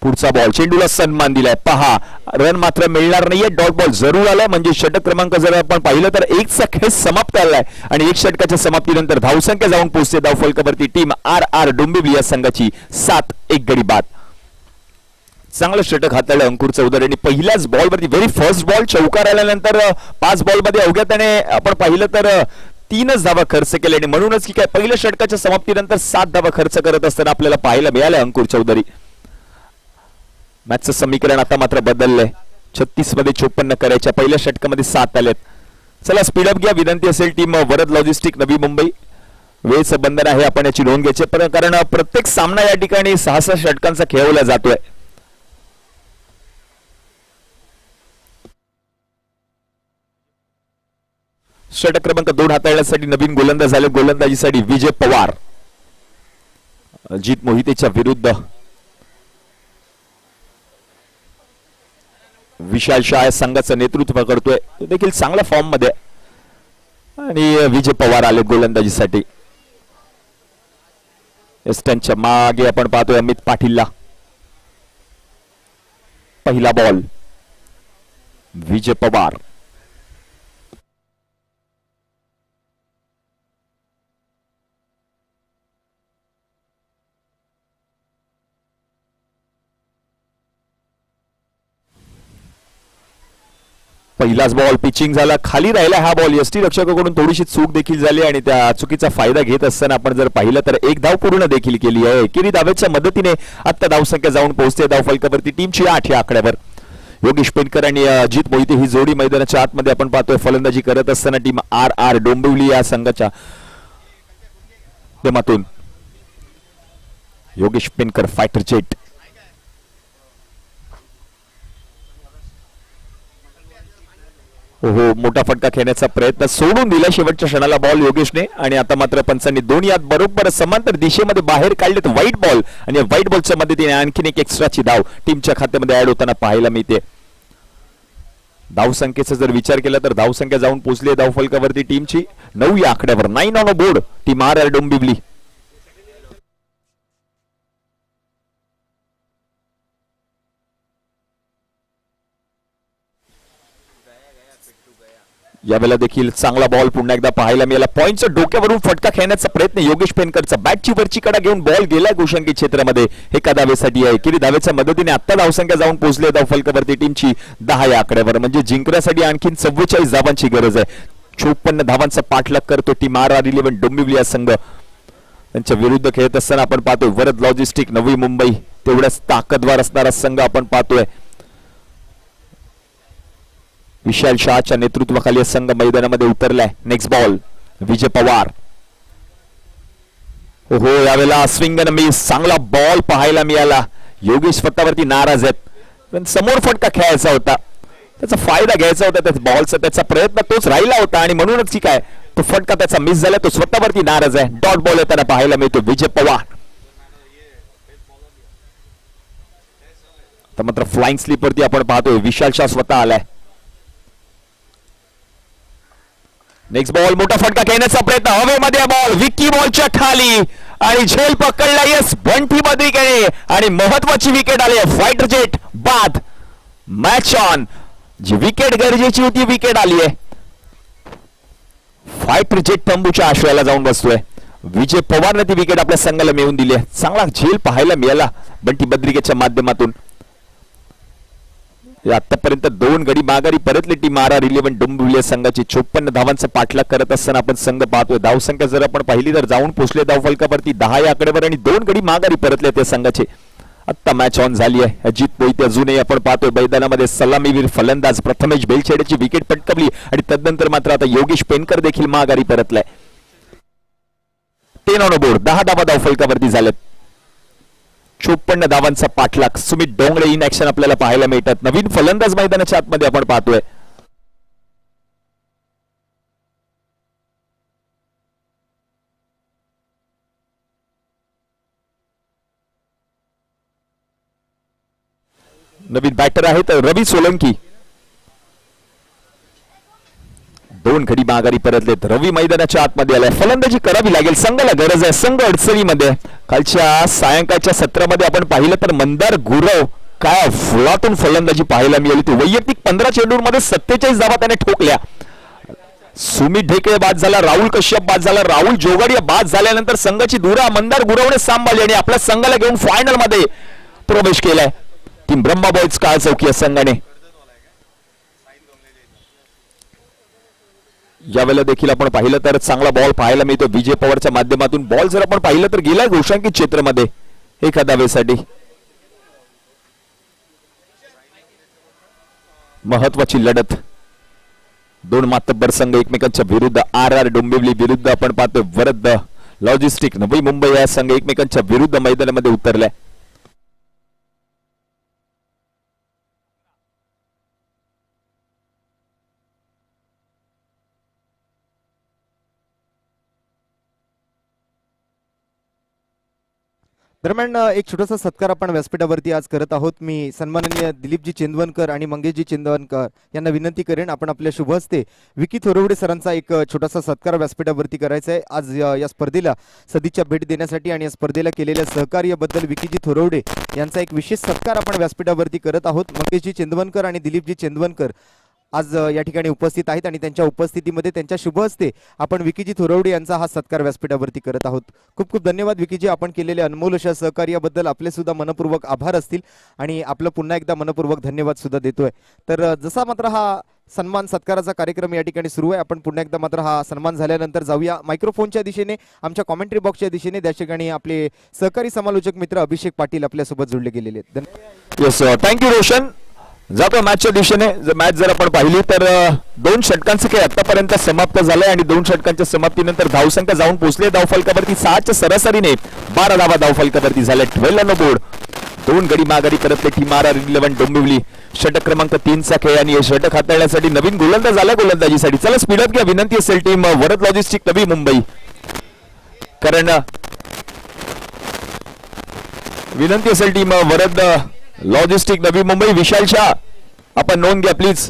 पुढचा बॉल. चेंडूला सन्मान दिलाय. पहा रन मात्र मिळणार नाहीये. डॉट बॉल जरूर आलाय. म्हणजे षटक क्रमांक जर आपण पाहिलं तर 1चा खेळ समाप्त झालाय आणि 1 षटकाच्या समाप्तीनंतर धावसंख्या जाऊन पोहोचते धाव फलकावरती टीम RR डोंबिवली या संघाची 7-1 गडी बाद. चांगलं षटक हाताळलं अंकुर चौधरी यांनी. पहिल्याच बॉलवरती व्हेरी फर्स्ट बॉल चौकार आल्यानंतर 5 बॉलमध्ये अवघ्या त्याने आपण पाहिलं तर 3च धावा खर्च केल्या. आणि म्हणूनच की काय पहिल्या षटकाच्या समाप्तीनंतर 7 धावा खर्च करत असताना आपल्याला पाहायला मिळालं अंकुर चौधरी. मॅचचं समीकरण आता मात्र बदललंय. 36 मध्ये 54 करायच्या. पहिल्या षटकामध्ये 7 आलेत. चला स्पीडअप घ्या. विनंती असेल टीम वरद लॉजिस्टिक नवी मुंबई. वेळेचं बंधन आहे आपण याची नोंद घ्यायची. कारण प्रत्येक सामना या ठिकाणी 6 षटकांचा खेळवला जातोय. षटक क्रमांक 2 हाताळण्यासाठी नवीन गोलंदाज झाले. गोलंदाजीसाठी विजय पवार. अजित मोहितेच्या विरुद्ध विशाल शाह संघाचं नेतृत्व करतोय. तो देखील चांगल्या फॉर्म मध्ये आणि विजय पवार आले गोलंदाजीसाठी. त्यांच्या मागे आपण पाहतोय अमित पाटीलला. पहिला बॉल विजय पवार. पहिलाच बॉल पिचिंग झाला, खाली राहिला हा बॉल. यष्टी रक्षकाकडून थोडीशी चूक देखील झाली आणि त्या चुकीचा फायदा घेत असताना आपण जर पाहिलं तर एक धाव पूर्ण देखील केली आहे. एकेरी धावेच्या मदतीने आता धावसंख्या जाऊन पोहोचते धावफलकावरती टीमची 8 या आकड्यावर. योगेश पेनकर आणि अजित मोहिते ही जोडी मैदानाच्या आतमध्ये आपण पाहतोय. फलंदाजी करत असताना टीम RR डोंबिवली या संघाच्या माध्यमातून योगेश पेनकर फायटर जेट. हो, मोठा फटका खेळण्याचा प्रयत्न सोडून दिला शेवटच्या क्षणाला बॉल योगेशने. आणि आता मात्र पंचांनी दोन्ही हात बरोबर समांतर दिशेमध्ये बाहेर काढलेत व्हाईट बॉल आणि व्हाईट बॉलच्या मदतीने आणखीन एक एक्स्ट्राची धाव टीमच्या खात्यामध्ये ऍड होताना पाहायला मिळते. धावसंख्येचा जर विचार केला तर धावसंख्या जाऊन पोहोचली धावफलकावरती टीमची 9 या आकड्यावर. 9 on a board team RR Dombivli. यावेळेला देखील चांगला बॉल पुन्हा एकदा पाहायला मिळाला. पॉइंटच्या डोक्यावरून फटका खेळण्याचा प्रयत्न योगेश पेनकरचा. बॅटची वरची कडा घेऊन बॉल गेला घोषणकी क्षेत्रामध्ये. एका धावेसाठी आहे. एकेरी धावेच्या मदतीने आता धावसंख्या जाऊन पोहोचली धावफलकावरती टीमची 10 या आकड्यावर. म्हणजे जिंकण्यासाठी आणखीन 44 धावांची गरज आहे. 54 धावांचा पाठलाग करतो टीम RR11 डोंबिवली या संघ. त्यांच्या विरुद्ध खेळत असताना आपण पाहतोय वरद लॉजिस्टिक नवी मुंबई. तेवढ्याच ताकदवार असणारा संघ आपण पाहतोय. विशाल शाहच्या नेतृत्वाखाली संघ मैदानामध्ये उतरलाय. Next ball Vijay Pawar. हो, यावेळेला स्विंग अँड मिस चांगला बॉल पाहायला मिळाला. योगेश स्वतःवरती नाराज आहेत, पण समोर फटका खेळायचा होता, त्याचा फायदा घ्यायचा होता. त्या बॉलचा त्याचा प्रयत्न तोच राहिला होता आणि म्हणूनच की काय तो फटका त्याचा मिस झाला. तो स्वतःवरती नाराज आहे. डॉट बॉल येताना पाहायला मिळतो विजय पवार. तर मात्र फ्लाइंग स्लिप वरती आपण पाहतोय विशाल शाह स्वतः आलाय. नेक्स्ट बॉल मोठा फटका खेळण्याचा प्रयत्न हवेमध्ये. बॉल विकी बॉलच्या खाली आणि झेल पकडला. यस, बंटी बद्रिकेने आणि महत्वाची विकेट आली. फायटर जेट बाद. Match on. जी विकेट गरजेची होती विकेट आली आहे. फायटर जेट तंबूच्या आश्रयाला जाऊन बसतोय. विजय पवारने ती विकेट आपल्या संघाला मिळवून दिली आहे. चांगला झेल पाहायला मिळाला बंटी बद्रिकेच्या माध्यमातून. आतापर्यंत 2 गडी माघारी परतले टीम RR11 डोंबिवली संघाची. 54 धावांचा पाठलाग करत असताना आपण संघ पाहतोय. धावसंख्या जर आपण पाहिली तर जाऊन पोहोचले धावफलकावरती 10 या आकड्यावर आणि 2 गडी माघारी परतले त्या संघाचे. आता मॅच ऑन झाली आहे. अजित मोहिते अजूनही आपण पाहतोय मैदानामध्ये. सलामीवीर फलंदाज प्रथमेश बेलछेडेची विकेट पटकावली आणि तदनंतर मात्र आता योगेश पेनकर देखील माघारी परतलाय. 10 ऑन बोर्ड. 10 धावा धावफलकावरती झाल्यात. 54 धावांचा पाठलाग. सुमित डोंगरे इन ऍक्शन आपल्याला पाहायला मिळतात. नवीन फलंदाज मैदानाच्या आतमध्ये आपण पाहतोय. नवीन बॅटर आहेत रवी सोलंकी. 2 गडी माघारी परतलेत. रवी मैदानाच्या आतमध्ये आलाय. फलंदाजी करावी लागेल. संघाला गरज आहे. संघ अडचणीमध्ये. कालच्या सायंकाळच्या सत्रामध्ये आपण पाहिलं तर मंदार गुरव काय फुलातून फलंदाजी पाहायला मिळाली. तो वैयक्तिक 15 चेंडूंमध्ये 47 धावा त्याने ठोकल्या. सुमित ढेकळे बाद झाला. राहुल कश्यप बाद झाला. राहुल जोगाडिया बाद झाल्यानंतर संघाची धुरा मंदार गुरवने सांभाळली आणि आपल्या संघाला घेऊन फायनल मध्ये प्रवेश केलाय. टीम ब्रह्मा बॉयज काळ चौकी या संघाने. यावेळेला देखील आपण पाहिलं तर चांगला बॉल पाहायला मिळतो विजय पवारच्या माध्यमातून. बॉल जर आपण पाहिलं तर गेलाय घोषांकित क्षेत्रामध्ये एका धावेसाठी. महत्वाची लढत. 2 मातब्बर संघ एकमेकांच्या विरुद्ध. RR डोंबिवली विरुद्ध आपण पाहतोय वरद लॉजिस्टिक नवी मुंबई या संघ एकमेकांच्या विरुद्ध मैदानामध्ये उतरलाय. दरम्यान एक छोटासा सत्कार आपण व्यासपीठावरती आज करत आहोत. मी सन्माननीय दिलीपजी चेंदवनकर आणि मंगेशजी चेंदवनकर यांना विनंती करेन आपण आपल्या शुभ हस्ते विकी थोरवडे सरांचा एक छोटासा सत्कार व्यासपीठावरती करायचा आहे. आज या स्पर्धेला सदिच्छा भेट देण्यासाठी आणि या स्पर्धेला केलेल्या सहकार्याबद्दल विकीजी थोरवडे यांचा एक विशेष सत्कार आपण व्यासपीठावरती करत आहोत. मंगेशजी चेंदवनकर आणि दिलीपजी चेंदवनकर आज या ठिकाणी उपस्थित आहेत आणि त्यांच्या उपस्थितीमध्ये त्यांच्या शुभ हस्ते आपण विकीजी थोरवडे यांचा हा सत्कार व्यासपीठावरती करत आहोत. खूप खूप धन्यवाद विकीजी, आपण केलेल्या अनमोल अशा सहकार्याबद्दल आपले सुद्धा मनपूर्वक आभार असतील आणि आपलं पुन्हा एकदा मनपूर्वक धन्यवाद सुद्धा देतोय. तर जसा मात्र हा सन्मान सत्काराचा कार्यक्रम या ठिकाणी सुरू आहे, आपण पुन्हा एकदा मात्र हा सन्मान झाल्यानंतर जाऊया मायक्रोफोनच्या दिशेने, आमच्या कॉमेंट्री बॉक्सच्या दिशेने. त्या ठिकाणी आपले सहकारी समालोचक मित्र अभिषेक पाटील आपल्यासोबत जोडले गेलेले आहेत. Yes thank you Roshan. जातो मॅचच्या दिशेने. मॅच जर आपण पाहिली तर 2 षटकांचे खेळ आतापर्यंत समाप्त झाले आणि 2 षटकांच्या समाप्तीनंतर धावसंख्या जाऊन पोहोचले धावफलकावरती 6च्या सरासरीने 12 धावा धावफलकावरती झाले. 12 रन बोर्ड. 2 गडी माघारी परतले टीम RR11 डोंबिवली. षटक क्रमांक 3चा खेळ आणि हे षटक हाताळण्यासाठी नवीन गोलंदाज आला गोलंदाजीसाठी. चला स्पीडअप घ्या विनंती असेल टीम वरद लॉजिस्टिक नवी मुंबई, कारण विनंती असेल टीम वरद लॉजिस्टिक नवी मुंबई. विशाल शाह आपण नोंद घ्या प्लीज.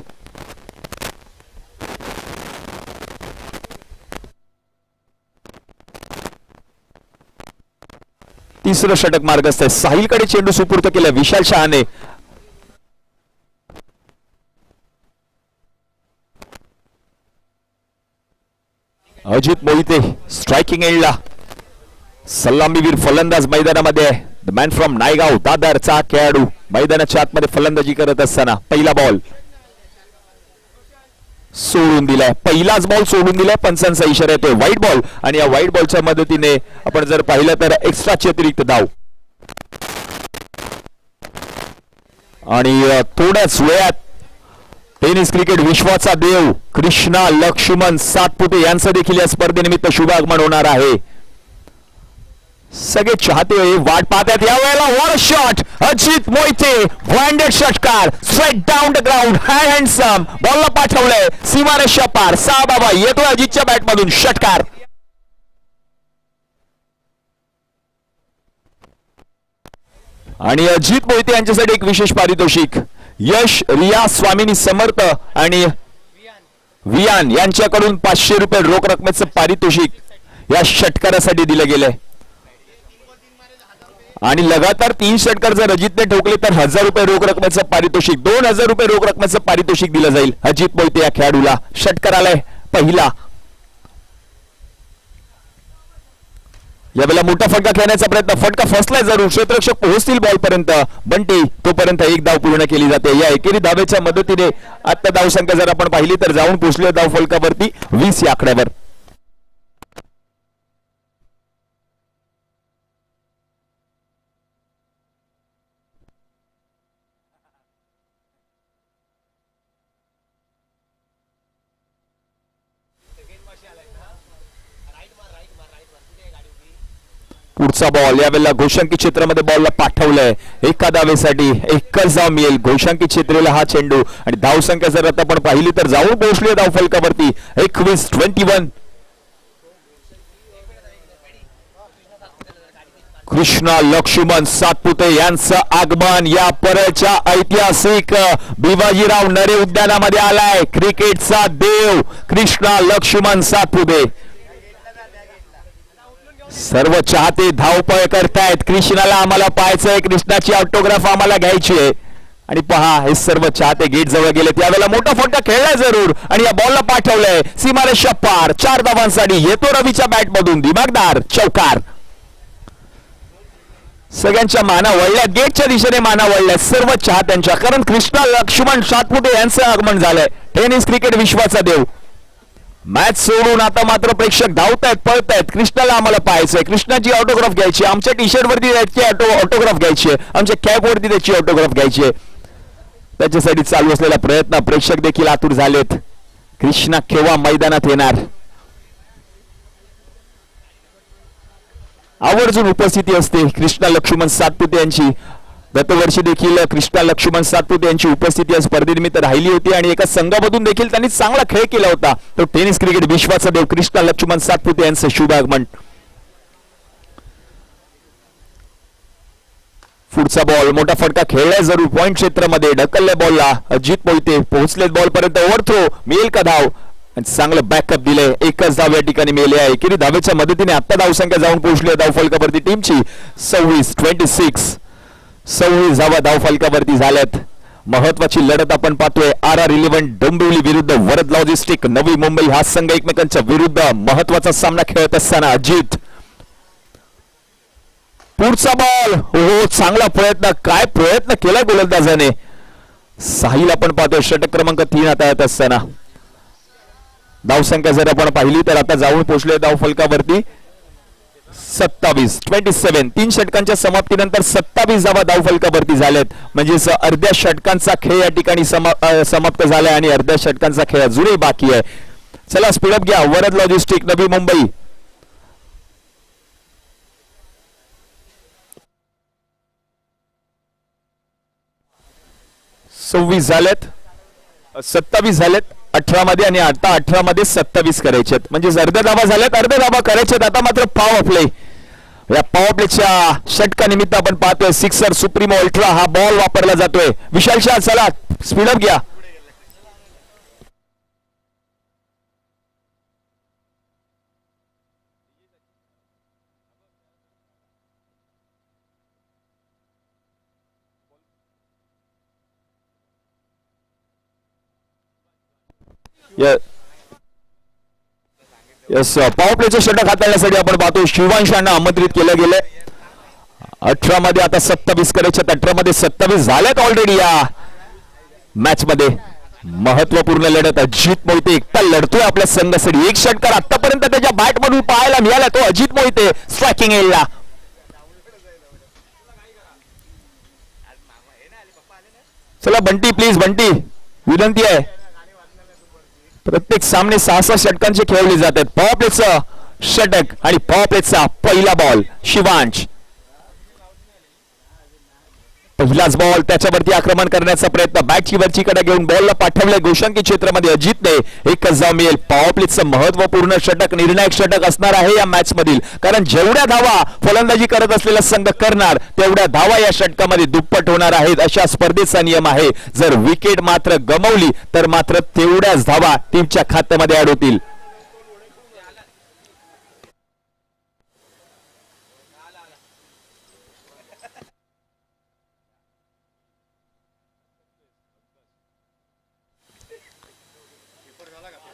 तिसरं षटक मार्गस्थ आहे. साहिलकडे चेंडू सुपूर्द केला विशाल शहाने. अजित मोहिते स्ट्रायकिंग एंडला. सलामीवीर फलंदाज मैदानामध्ये आहे. द मॅन फ्रॉम नायगाव दादरचा खेळाडू मैदानाच्या आतमध्ये फलंदाजी करत असताना पहिला बॉल सोडून दिलाय. पहिलाच बॉल सोडून दिलाय. पंचांचा इशारा येतोय व्हाईट बॉल आणि या व्हाईट बॉलच्या मदतीने आपण जर पाहिलं तर एक्स्ट्राची अतिरिक्त धाव. आणि थोड्याच वेळात टेनिस क्रिकेट विश्वाचा देव कृष्णा लक्ष्मण सातपुते यांचं देखील या स्पर्धेनिमित्त शुभागमन होणार आहे. सगळे चाहते वाट पाहतात या वेळेला. वर शॉट अजित मोहिते ब्रँडेड षटकार straight down the ground. Handsome बॉलला पाठवलंय सीमारेषा पार. 6 बाबा येतोय अजितच्या बॅट मधून षटकार. आणि अजित मोहिते यांच्यासाठी एक विशेष पारितोषिक. यश रिया स्वामिनी समर्थ आणि वियान यांच्याकडून 500 रुपये रोख रकमेचं पारितोषिक या षटकारासाठी दिलं गेलंय. आणि लगातार 3 षटकार जर अजितने ठोकले तर 1000 रुपये रोख रकमेचं पारितोषिक, 2000 रुपये रोख रकमेचं पारितोषिक दिलं जाईल अजित मोहिते या खेळाडूला. षटकार आलाय पहिला. यावेळेला मोठा फटका खेळण्याचा प्रयत्न. फटका फसलाय जरूर. क्षेत्ररक्षक पोहोचतील बॉल पर्यंत. बंटी तोपर्यंत एक धाव पूर्ण केली जाते. या एकेरी धावेच्या मदतीने आता धावसंख्या जर आपण पाहिली तर जाऊन पोहोचले धाव फलकावरती 20 या आकड्यावर. पुढचा बॉल यावेळेला घोषांकी क्षेत्रामध्ये बॉलला पाठवलंय. एका धावेसाठी एकच धाव मिळेल घोषांकी क्षेत्राला हा चेंडू. आणि धावसंख्या जर आता आपण पाहिली तर जाऊन पोहोचली धाव फलकावरती 21-21. कृष्णा लक्ष्मण सातपुते यांचं आगमन या परळच्या ऐतिहासिक भिवाजीराव नरे उद्यानामध्ये आलाय. क्रिकेटचा देव कृष्णा लक्ष्मण सातपुते. सर्व चाहते धावपळ करतायत. कृष्णाला आम्हाला पाहायचंय, कृष्णाची ऑटोग्राफ आम्हाला घ्यायची आहे. आणि पहा हे सर्व चाहते गेट जवळ गेले. त्यावेळेला मोठा फटका खेळलाय जरूर आणि या बॉलला पाठवलंय सीमारेषा पार. 4 धावांसाठी येतो रवीच्या बॅट मधून दिमागदार चौकार. सगळ्यांच्या माना वळल्या, गेटच्या दिशेने माना वळल्या सर्व चाहत्यांच्या, कारण कृष्णा लक्ष्मण सातपुते यांचं आगमन झालंय. टेनिस क्रिकेट विश्वाचा देव. मॅच सोडून आता मात्र प्रेक्षक धावतायत पळतायत. कृष्णाला आम्हाला पाहायचंय, कृष्णाची ऑटोग्राफ घ्यायची, आमच्या टी शर्ट वरती त्याची ऑटोग्राफ घ्यायची आहे, आमच्या कॅप वरती त्याची ऑटोग्राफ घ्यायची आहे. त्याच्यासाठी चालू असलेला प्रयत्न प्रेक्षक देखील आतुर झालेत. कृष्णा केव्हा मैदानात येणार. आवर्जून उपस्थिती असते कृष्णा लक्ष्मण सातपुते यांची. गतवर्षी देखील कृष्णा लक्ष्मण सातपुते यांची उपस्थिती या स्पर्धेनिमित्त राहिली होती आणि एका संघामधून देखील त्यांनी चांगला खेळ केला होता. तो टेनिस क्रिकेट विश्वाचा देव कृष्णा लक्ष्मण सातपुते यांचं शुभ आगमन. पुढचा बॉल मोठा फटका खेळलाय जरूर पॉइंट क्षेत्रामध्ये ढकलले बॉलला अजित मोहिते पोहोचले बॉल पर्यंत ओव्हरथ्रो मिळेल का धाव आणि चांगलं बॅकअप दिलंय एकच धाव या ठिकाणी मिळाली आहे एकेरी धावेच्या मदतीने आता धावसंख्या जाऊन पोहोचली धाव फलकावरती टीमची 26 धावा धाव फलकावरती झाल्यात महत्वाची लढत आपण पाहतोय RR11 डोंबिवली विरुद्ध वरद लॉजिस्टिक नवी मुंबई हा संघ एकमेकांच्या विरुद्ध महत्वाचा सामना खेळत असताना अजित पुढचा बॉल हो चांगला प्रयत्न काय प्रयत्न केलाय गोलंदाजाने साहिल आपण पाहतोय षटक क्रमांक 3 आता येत असताना धावसंख्या जर आपण पाहिली तर आता जाऊन पोहोचले धाव फलकावरती 27 3 षटकांच्या समाप्तीनंतर 27 धावा धाव फलकावरती झालेत म्हणजेच अर्ध्या षटकांचा खेळ या ठिकाणी समाप्त झालाय आणि अर्ध्या षटकांचा खेळ अजूनही बाकी आहे चला स्पीडअप घ्या वरद लॉजिस्टिक नवी मुंबई झालेत 27 झालेत 18 मध्ये आणि आता 18 मध्ये 27 करायचे म्हणजे अर्ध्या धावा झाल्यात अर्ध्या धावा करायचे आता मात्र पॉवर प्ले या पॉवर प्लेच्या षटका निमित्त आपण पाहतोय सिक्सर सुप्रीमो अल्ट्रा हा बॉल वापरला जातोय विशाल शाह चला स्पीडअप घ्या यस पॉवर प्लेचे षटक हाताळण्यासाठी आपण पाहतो शिवांशांना आमंत्रित केलं गेलंय 18 मध्ये आता 27 करायचे 18 मध्ये 27 झाल्यात ऑलरेडी या मॅच मध्ये महत्वपूर्ण लढत अजित मोहिते एकटा लढतोय आपल्या संघासाठी एक षटकार आतापर्यंत त्याच्या बॅट मधून पाहायला मिळाला तो अजित मोहिते स्ट्रायकिंग एजला चला बंटी प्लीज बंटी विनंती आहे प्रत्येक सामने 6 षटकांचे खेळले जातात पॉवर प्लेचं षटक आणि पॉवर प्लेचा पहिला बॉल शिवांश पहिलाच बॉल त्याच्यावरती आक्रमण करण्याचा प्रयत्न बॅटची वरची कडे घेऊन बॉलला पाठवले गोशांकी क्षेत्रामध्ये अजितने एकच धाव मिळेल पॉवर प्लेचं महत्वपूर्ण षटक निर्णायक षटक असणार आहे या मॅच मधील कारण जेवढ्या धावा फलंदाजी करत असलेला संघ करणार तेवढ्या धावा या षटकामध्ये दुप्पट होणार आहेत अशा स्पर्धेचा नियम आहे जर विकेट मात्र गमावली तर मात्र तेवढ्याच धावा टीमच्या खात्यामध्ये ऍड होतील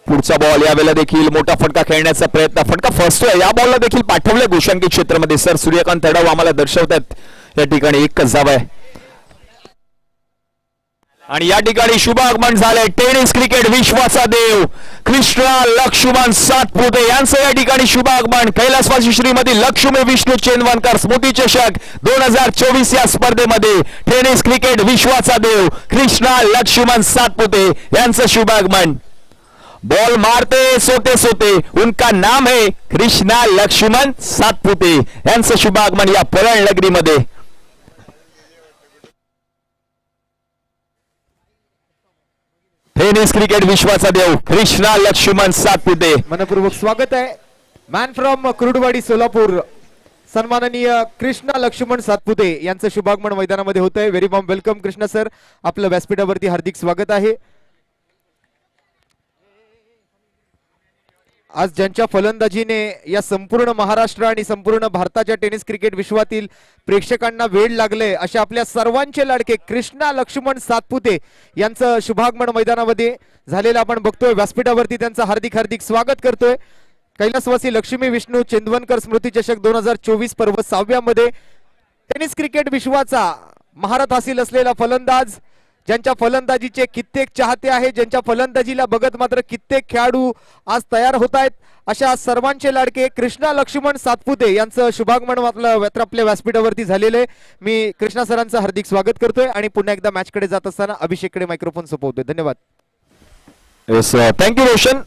पुढचा बॉल यावेळेला देखील मोठा फटका खेळण्याचा प्रयत्न फटका फसतोय या बॉलला देखील पाठवले गोशांकी क्षेत्रामध्ये सर सूर्यकांत तडाव आम्हाला दर्शवतात या ठिकाणी एकच धाव आहे आणि या ठिकाणी शुभ आगमन झालंय टेनिस क्रिकेट विश्वाचा देव कृष्णा लक्ष्मण सातपुते यांचं या ठिकाणी शुभ आगमन कैलासवासी श्रीमती लक्ष्मी विष्णू चेनवनकर स्मृती चषक 2024 या स्पर्धेमध्ये टेनिस क्रिकेट विश्वाचा देव कृष्णा लक्ष्मण सातपुते यांचं शुभ आगमन बॉल मारते सोते सोते उनका नाम है कृष्णा लक्ष्मण सातपुते यांचं शुभ आगमन या परळ नगरीमध्ये टेनिस क्रिकेट विश्वाचा देव कृष्णा लक्ष्मण सातपुते मनपूर्वक स्वागत आहे मॅन फ्रॉम कुरुडवाडी सोलापूर सन्माननीय कृष्णा लक्ष्मण सातपुते यांचं शुभागमन मैदानामध्ये होत आहे very warm welcome Krishna sir आपलं व्यासपीठावरती हार्दिक स्वागत आहे आज ज्यांच्या फलंदाजीने या संपूर्ण महाराष्ट्र आणि संपूर्ण भारताच्या टेनिस क्रिकेट विश्वातील प्रेक्षकांना वेळ लागले अशा आपल्या सर्वांचे लाडके कृष्णा लक्ष्मण सातपुते यांचं शुभागमन मैदानामध्ये झालेलं आपण बघतोय व्यासपीठावरती त्यांचं हार्दिक हार्दिक स्वागत करतोय कैलासवासी लक्ष्मी विष्णू चेंदवनकर स्मृती चषक 2024 पर्व 6व्या मध्ये टेनिस क्रिकेट विश्वाचा महारथ हासिल असलेला फलंदाज ज्यांच्या फलंदाजीचे कित्येक चाहते आहेत ज्यांच्या फलंदाजीला बघत मात्र कित्येक खेळाडू आज तयार होत आहेत अशा सर्वांचे लाडके कृष्णा लक्ष्मण सातपुते यांचं शुभागमन आपल्या व्यासपीठावरती झालेलं आहे मी कृष्णा सरांचं हार्दिक स्वागत करतोय आणि पुन्हा एकदा मॅच कडे जात असताना अभिषेककडे मायक्रोफोन सोपवतोय धन्यवाद थँक्यू रोशन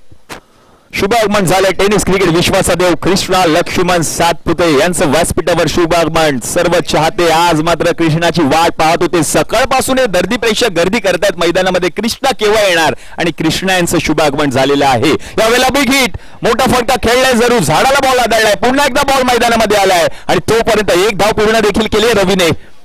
शुभ आगमन झाले टेनिस क्रिकेट विश्वाचा देव कृष्णा लक्ष्मण सातपुते यांचं व्यासपीठावर शुभ आगमन सर्व चाहते आज मात्र कृष्णाची वाट पाहत होते सकाळपासून हे दर्दी प्रेक्षक गर्दी करतात मैदानामध्ये कृष्णा केव्हा येणार आणि कृष्णा यांचं शुभ आगमन झालेलं आहे यावेळेला बिग हिट मोठा फटका खेळलाय जरूर झाडाला बॉल आदळलाय पुन्हा एकदा बॉल मैदानामध्ये आलाय आणि तोपर्यंत एक धाव पूर्ण देखील केली रवीने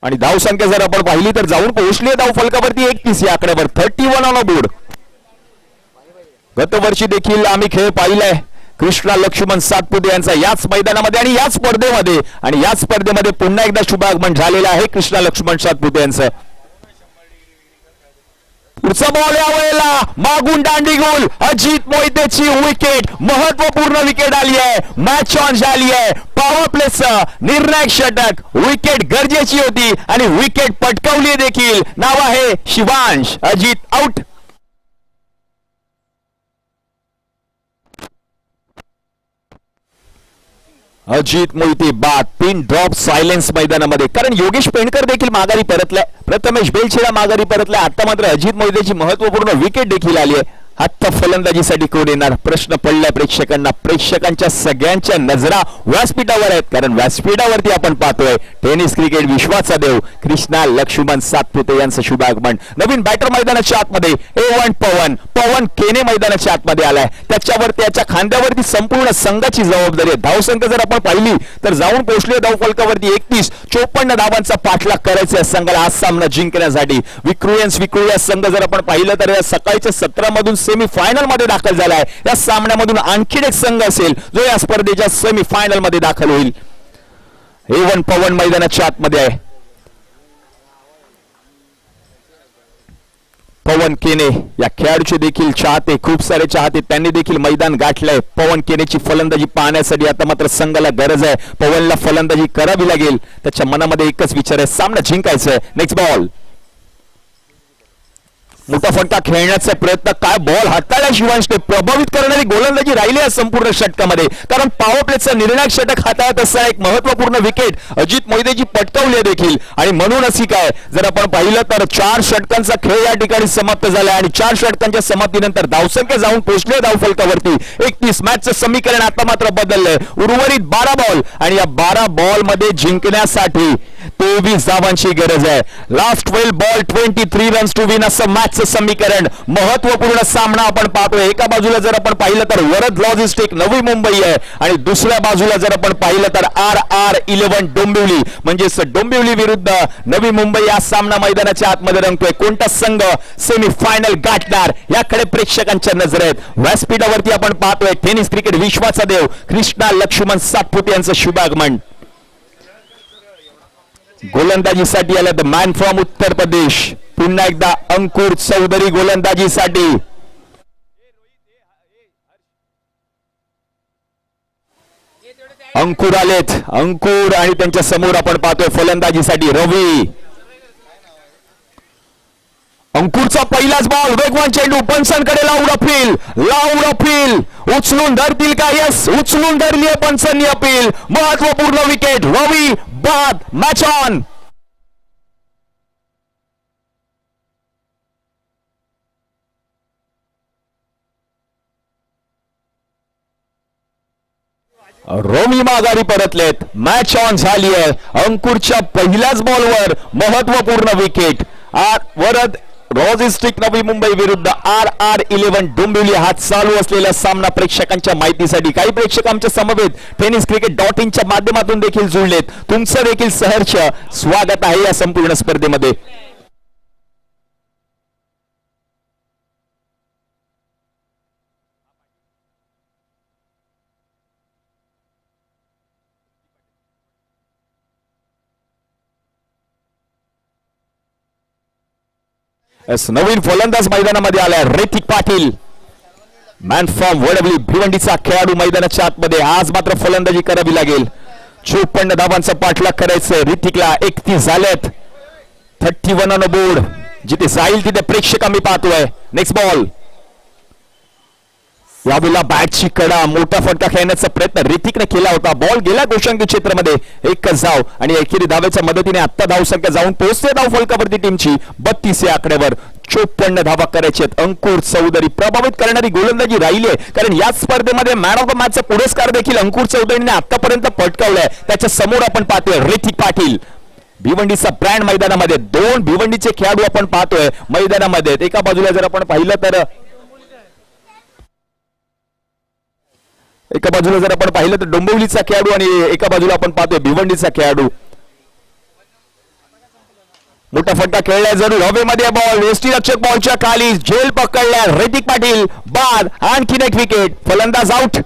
आणि धावसंख्या जर आपण पाहिली तर जाऊन पोहोचली धाव फलकावरती 31 या आकड्यावर 31 ऑन बोर्ड. गत वर्षी देखील आम्ही खेळ पाहिलाय कृष्णा लक्ष्मण सातपुते यांचा याच मैदानामध्ये आणि याच स्पर्धेमध्ये, आणि याच स्पर्धेमध्ये पुन्हा एकदा शुभागमन झालेलं आहे कृष्णा लक्ष्मण सातपुते यांचं. पुढचा बॉल या वेळेला मागून दांडी गोल, अजित मोहितेची विकेट, महत्वपूर्ण विकेट आली आहे, मॅच ऑन झाली आहे. पॉवर प्लेचं निर्णायक षटक, विकेट गरजेची होती आणि विकेट पटकावली देखील. नाव आहे शिवांश. अजित आउट. अजित मोहिते बाद. पिन ड्रॉप सायलेन्स मैदानामध्ये, कारण योगेश पेंडकर देखील माघारी परतलाय, प्रथमेश बेलछेडा माघारी परतलाय. आता मात्र अजित मोहितेची महत्वपूर्ण विकेट देखील आली आहे. आता फलंदाजीसाठी कोण येणार प्रश्न पडलाय प्रेक्षकांना. प्रेक्षकांच्या सगळ्यांच्या नजरा व्यासपीठावर आहेत, कारण व्यासपीठावरती आपण पाहतोय टेनिस क्रिकेट विश्वाचा देव कृष्णा लक्ष्मण सातपुते यांचं शुभागमन. नवीन बॅटर मैदानाच्या आतमध्ये A1 पवन केने मैदानाच्या आतमध्ये आलाय. त्याच्यावर त्याच्या खांद्यावरती संपूर्ण संघाची जबाबदारी आहे. धावसंख्या जर आपण पाहिली तर जाऊन पोहोचले धाव फलकावरती 31-54 धावांचा पाठलाग करायचा आहे संघाला आज सामना जिंकण्यासाठी. विक्रुया संघ जर आपण पाहिलं तर या सकाळच्या सत्रामधून सेमी फायनल मध्ये दाखल झालाय. या सामन्यामधून आणखी एक संघ असेल जो या स्पर्धेच्या सेमी फायनल मध्ये दाखल होईल. A1 पवन मैदानाच्या आतमध्ये आहे. पवन केने या खेळाडूचे देखील चाहते, खूप सारे चाहते, त्यांनी देखील मैदान गाठलंय. पवन केनेची फलंदाजी पाहण्यासाठी आता मात्र संघाला गरज आहे. पवनला फलंदाजी करावी लागेल. त्याच्या मनामध्ये एकच विचार आहे, सामना जिंकायचा आहे. Next ball. मोठा फटका खेळण्याचा प्रयत्न, काय बॉल हाताळला शिवांशने. प्रभावित करणारी गोलंदाजी राहिली आहे संपूर्ण षटकामध्ये, कारण पॉवर प्लेचा निर्णायक षटक हाताळत असताना एक महत्वपूर्ण विकेट अजित मोहितेची पटकावली देखील. आणि म्हणूनच ही काय जर आपण पाहिलं तर 4 षटकांचा खेळ या ठिकाणी समाप्त झाला आणि 4 षटकांच्या समाप्तीनंतर धावसंख्या जाऊन पोहोचले धाव फलकावरती 31. मॅचचं समीकरण आता मात्र बदललंय. उर्वरित 12 बॉल आणि या 12 बॉल मध्ये जिंकण्यासाठी 23 धावांची गरज आहे. Last 12 ball 23 runs to win असं मॅचचं समीकरण. महत्वपूर्ण सामना आपण पाहतोय. एका बाजूला जर आपण पाहिलं तर वरद लॉजिस्टिक नवी मुंबई आहे आणि दुसऱ्या बाजूला जर आपण पाहिलं तर RR11 डोंबिवली, म्हणजेच डोंबिवली विरुद्ध नवी मुंबई या सामना मैदानाच्या आतमध्ये रंगतोय. कोणता संघ सेमी फायनल गाठणार याकडे प्रेक्षकांच्या नजर आहेत. व्यासपीठावरती आपण पाहतोय टेनिस क्रिकेट विश्वाचा देव कृष्णा लक्ष्मण सातपुते यांचं शुभागमन. गोलंदाजीसाठी आला the man from Uttar Pradesh. पुन्हा एकदा अंकुर चौधरी गोलंदाजीसाठी. अंकुर आलेत, अंकुर आणि त्यांच्या समोर आपण पाहतोय फलंदाजीसाठी रवी. अंकुरचा पहिलाच बॉल, वेगवान चेंडू, पंचांकडे लाऊड अपील, उचलून धरतील का? यस, उचलून धरली आहे पंचांनी अपील. महत्वपूर्ण विकेट, रवी बाद. Match on. रवी माघारी परतलेत. मॅच ऑन झाली आहे. अंकुरच्या पहिल्याच बॉलवर महत्वपूर्ण विकेट. वरद लॉजिस्टिक नवी मुंबई विरुद्ध RR11 डोंबिवली हा चालू असलेला सामना प्रेक्षकांच्या माहितीसाठी. काही प्रेक्षक आमच्या समवेत tenniscricket.in च्या माध्यमातून देखील जुळलेत. तुमचं देखील सहर्ष स्वागत आहे या संपूर्ण स्पर्धेमध्ये. नवीन फलंदाज मैदानामध्ये आलाय ऋतिक पाटील. मॅन फ्रॉम वडवली भिवंडीचा खेळाडू मैदानाच्या आतमध्ये. आज मात्र फलंदाजी करावी लागेल. 54 धावांचा पाठलाग करायचंय ऋतिकला. 31 झालेत. 31 ऑन बोर्ड. जिथे जाईल तिथे प्रेक्षक आम्ही पाहतोय. Next ball. यावेळेला बॅटची कडा, मोठा फटका खेळण्याचा प्रयत्न ऋतिकने केला होता. बॉल गेला गोशांकी क्षेत्रामध्ये. एकच धाव आणि एकेरी धावेच्या मदतीने आता धावसंख्या जाऊन पोहोचते धाव फलकावरती टीमची 32 या आकड्यावर. 54 धावा करायचे आहेत. अंकुर चौधरी प्रभावित करणारी गोलंदाजी राहिली आहे, कारण याच स्पर्धेमध्ये मॅन ऑफ द मॅचचा पुरस्कार देखील अंकुर चौधरीने आतापर्यंत पटकावलाय. त्याच्या समोर आपण पाहतोय ऋतिक पाटील. भिवंडीचा ब्रँड मैदानामध्ये 2 भिवंडीचे खेळाडू आपण पाहतोय मैदानामध्ये. एका बाजूला जर आपण पाहिलं तर डोंबिवलीचा खेळाडू आणि एका बाजूला आपण पाहतोय भिवंडीचा खेळाडू. मोठा फटका खेळलाय जरूर हवेमध्ये बॉल यष्टीरक्षक बॉलच्या खाली झेल पकडल्या ऋतिक पाटील बाद आणखीन एक विकेट फलंदाज आउट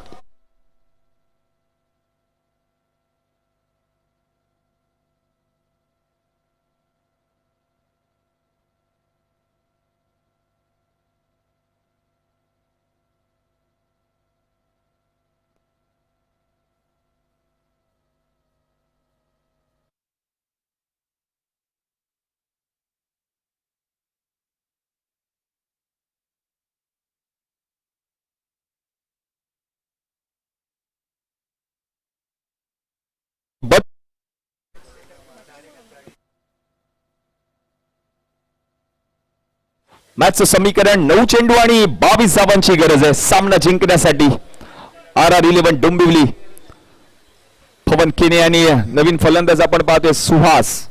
मॅचचं समीकरण 9 चेंडू आणि 22 धावांची गरज आहे सामना जिंकण्यासाठी RR11 डोंबिवली पवन केने आणि नवीन फलंदाज आपण पाहतोय सुहास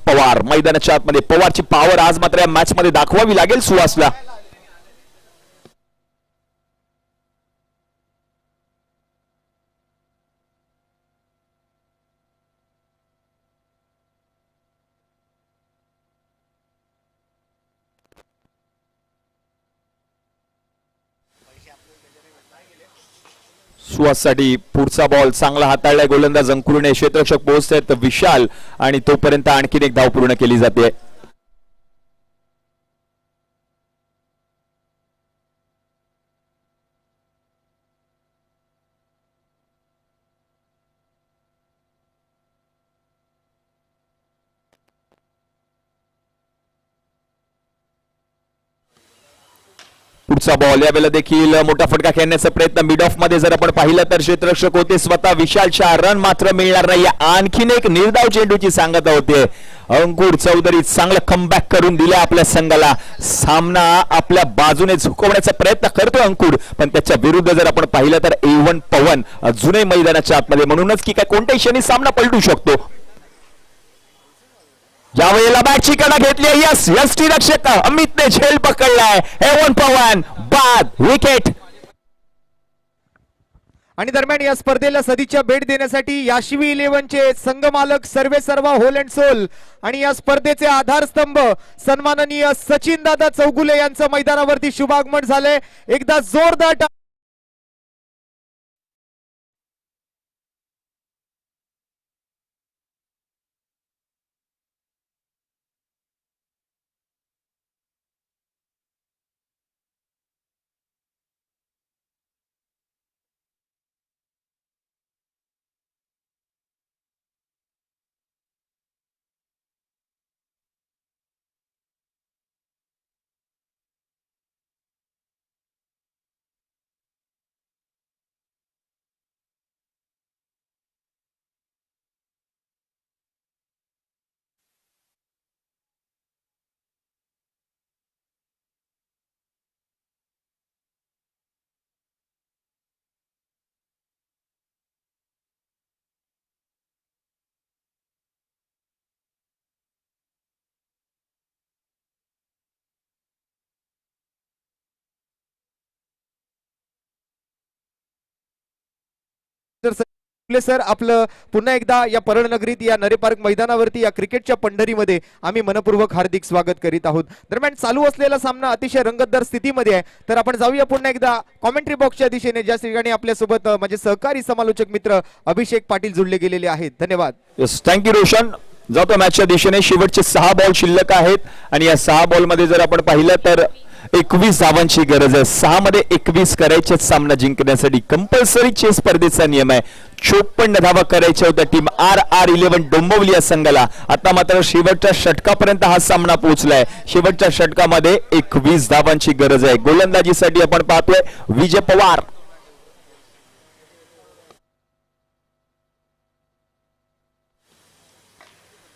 पवार मैदानाच्या आतमध्ये पवारची पॉवर आज मात्र या मॅच मध्ये दाखवावी लागेल सुहासला सुहाससाठी पुढचा बॉल चांगला हाताळलाय गोलंदाज अंकुरने क्षेत्ररक्षक पोहोचतायत विशाल आणि तोपर्यंत आणखीन एक धाव पूर्ण केली जाते पुढचा बॉल यावेळेला देखील मोठा फटका खेळण्याचा प्रयत्न मिड ऑफ मध्ये जर आपण पाहिलं तर क्षेत्ररक्षक होते स्वतः विशालच्या रन मात्र मिळणार नाही आणखीन एक निर्धाव चेंडूची सांगता होते अंकुर चौधरी चांगलं कमबॅक करून दिलं आपल्या संघाला सामना आपल्या बाजूने झुकवण्याचा प्रयत्न करतोय अंकुर पण त्याच्या विरुद्ध जर आपण पाहिलं तर A1 पवन अजूनही मैदानाच्या आतमध्ये म्हणूनच की काय कोणत्याही क्षणी सामना पलटू शकतो यावेळेला बॅटची कडा घेतली यष्टीरक्षक अमितने झेल पकडलाय A1 पवन बाद विकेट आणि दरम्यान या स्पर्धेला सदिच्छा भेट देण्यासाठी याशिवी 11 चे संघमालक सर्वे सर्वा होल अँड सोल आणि या स्पर्धेचे आधारस्तंभ सन्माननीय सचिन दादा चौगुले यांचं मैदानावरती शुभागमन झालंय एकदा जोरदार सर आपलं पुन्हा एकदा या परणनगरीत या नरे पार्क मैदानावरती या क्रिकेटच्या पंढरीमध्ये आम्ही मनपूर्वक हार्दिक स्वागत करीत आहोत दरम्यान चालू असलेला सामना अतिशय रंगतदार स्थितीमध्ये आहे तर आपण जाऊया पुन्हा एकदा कॉमेंट्री बॉक्सच्या दिशेने ज्या ठिकाणी आपल्यासोबत माझे सहकारी समालोचक मित्र अभिषेक पाटील जुळले गेलेले आहेत धन्यवाद थँक्यू रोशन जातो मॅचच्या दिशेने शेवटचे 6 बॉल शिल्लक आहेत आणि या 6 बॉल मध्ये जर आपण पाहिलं तर 21 धावांची गरज आहे 6 मध्ये 21 करायचे सामना जिंकण्यासाठी कंपल्सरी चेस स्पर्धेचा नियम आहे 54 धावा करायच्या होत्या टीम RR11 डोंबिवली या संघाला आता मात्र शेवटच्या षटकापर्यंत हा सामना पोहोचलाय शेवटच्या षटकामध्ये 21 धावांची गरज आहे गोलंदाजीसाठी आपण पाहतोय विजय पवार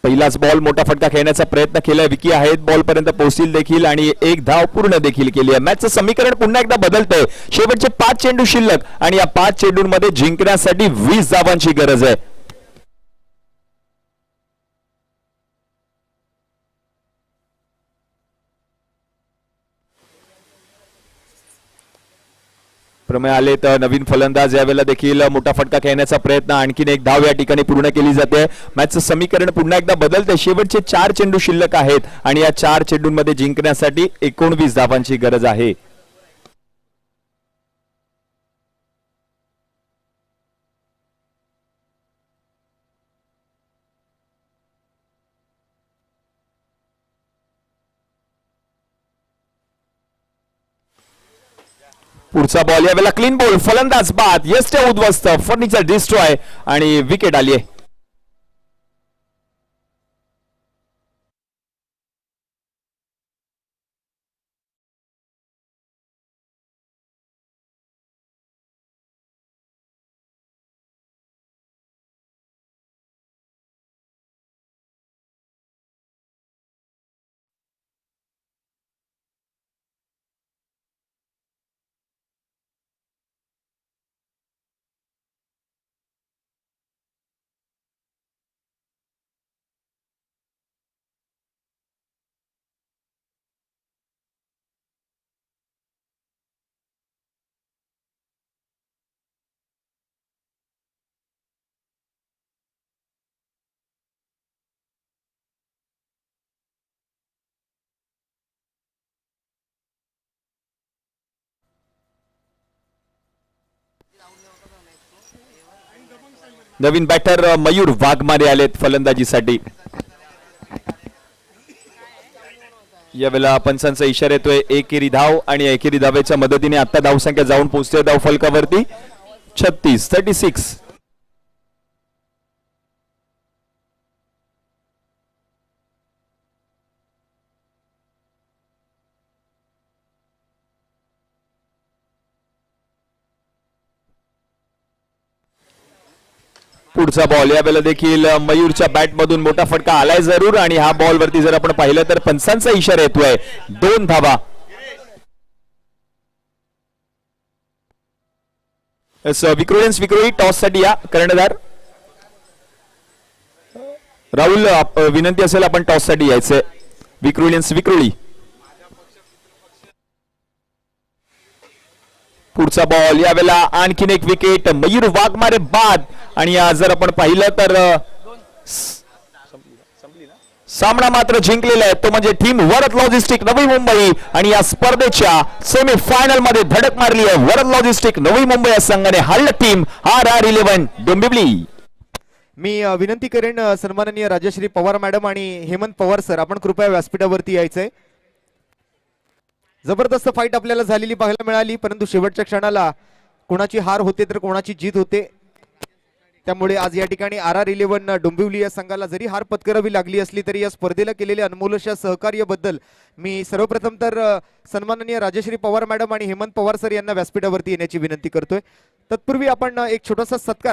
पहिलाच बॉल मोठा फटका खेळण्याचा प्रयत्न केलाय विकी आहेत बॉल पर्यंत पोहोचतील देखील आणि एक धाव पूर्ण देखील केली आहे मॅचचं समीकरण पुन्हा एकदा बदलतंय शेवटचे 5 चेंडू शिल्लक आणि या 5 चेंडूंमध्ये जिंकण्यासाठी 20 धावांची गरज आहे प्रमेय आले तर नवीन फलंदाज यावेळेला देखील मोठा फटका खेळण्याचा प्रयत्न, आणखीन एक धाव या ठिकाणी पूर्ण केली जाते. मॅचचं समीकरण पुन्हा एकदा बदलते. शेवटचे 4 चेंडू शिल्लक आहेत आणि या 4 चेंडूंमध्ये जिंकण्यासाठी 19 धावांची गरज आहे. पुढचा बॉल यावेळेला क्लीन बॉल, फलंदाज बाद, यष्ट उद्ध्वस्त, फर्निचर डिस्ट्रॉय आणि विकेट आली आहे. नवीन बॅटर मयूर वाघमारे आलेत फलंदाजीसाठी. यावेळेला पंचांचा इशारा येतोय एकेरी धाव आणि एकेरी धावेच्या मदतीने आता धावसंख्या जाऊन पोहोचते धाव फलकावरती 36. पुढचा बॉल यावेळेला देखील मयूरच्या बॅट मधून मोठा फटका आलाय जरूर आणि हा बॉल वरती जर आपण पाहिलं तर पंचांचा इशारा येतोय 2 धावा. विक्रोळी टॉस साठी या कर्णधार राहुल, विनंती असेल आपण टॉस साठी यायचंय. विक्रोळी. पुढचा बॉल यावेळेला आणखीन एक विकेट, मयूर वाघमारे बाद आणि जर आपण पाहिलं तर सामना मात्र जिंकलेला आहे तो म्हणजे टीम वरद लॉजिस्टिक नवी मुंबई आणि या स्पर्धेच्या सेमीफायनल मध्ये धडक मारली आहे. वरद लॉजिस्टिक नवी मुंबई या संघाने हरलं टीम RR11 डोंबिवली. मी विनंती करेन सन्माननीय राजश्री पवार मॅडम आणि हेमंत पवार सर, आपण कृपया व्यासपीठावरती यायचंय. जबरदस्त फाईट आपल्याला झालेली पाहायला मिळाली, परंतु शेवटच्या क्षणाला कोणाची हार होते तर कोणाची जीत होते. त्यामुळे आज या ठिकाणी RR11 डोंबिवली या संघाला जरी हार पत्करावी लागली असली तरी या स्पर्धेला केलेल्या अनमोलशा सहकार्याबद्दल मी सर्वप्रथम तर सन्माननीय राजश्री पवार मॅडम आणि हेमंत पवार सर यांना व्यासपीठावरती येण्याची विनंती करतोय. तत्पूर्वी आपण एक छोटासा सत्कार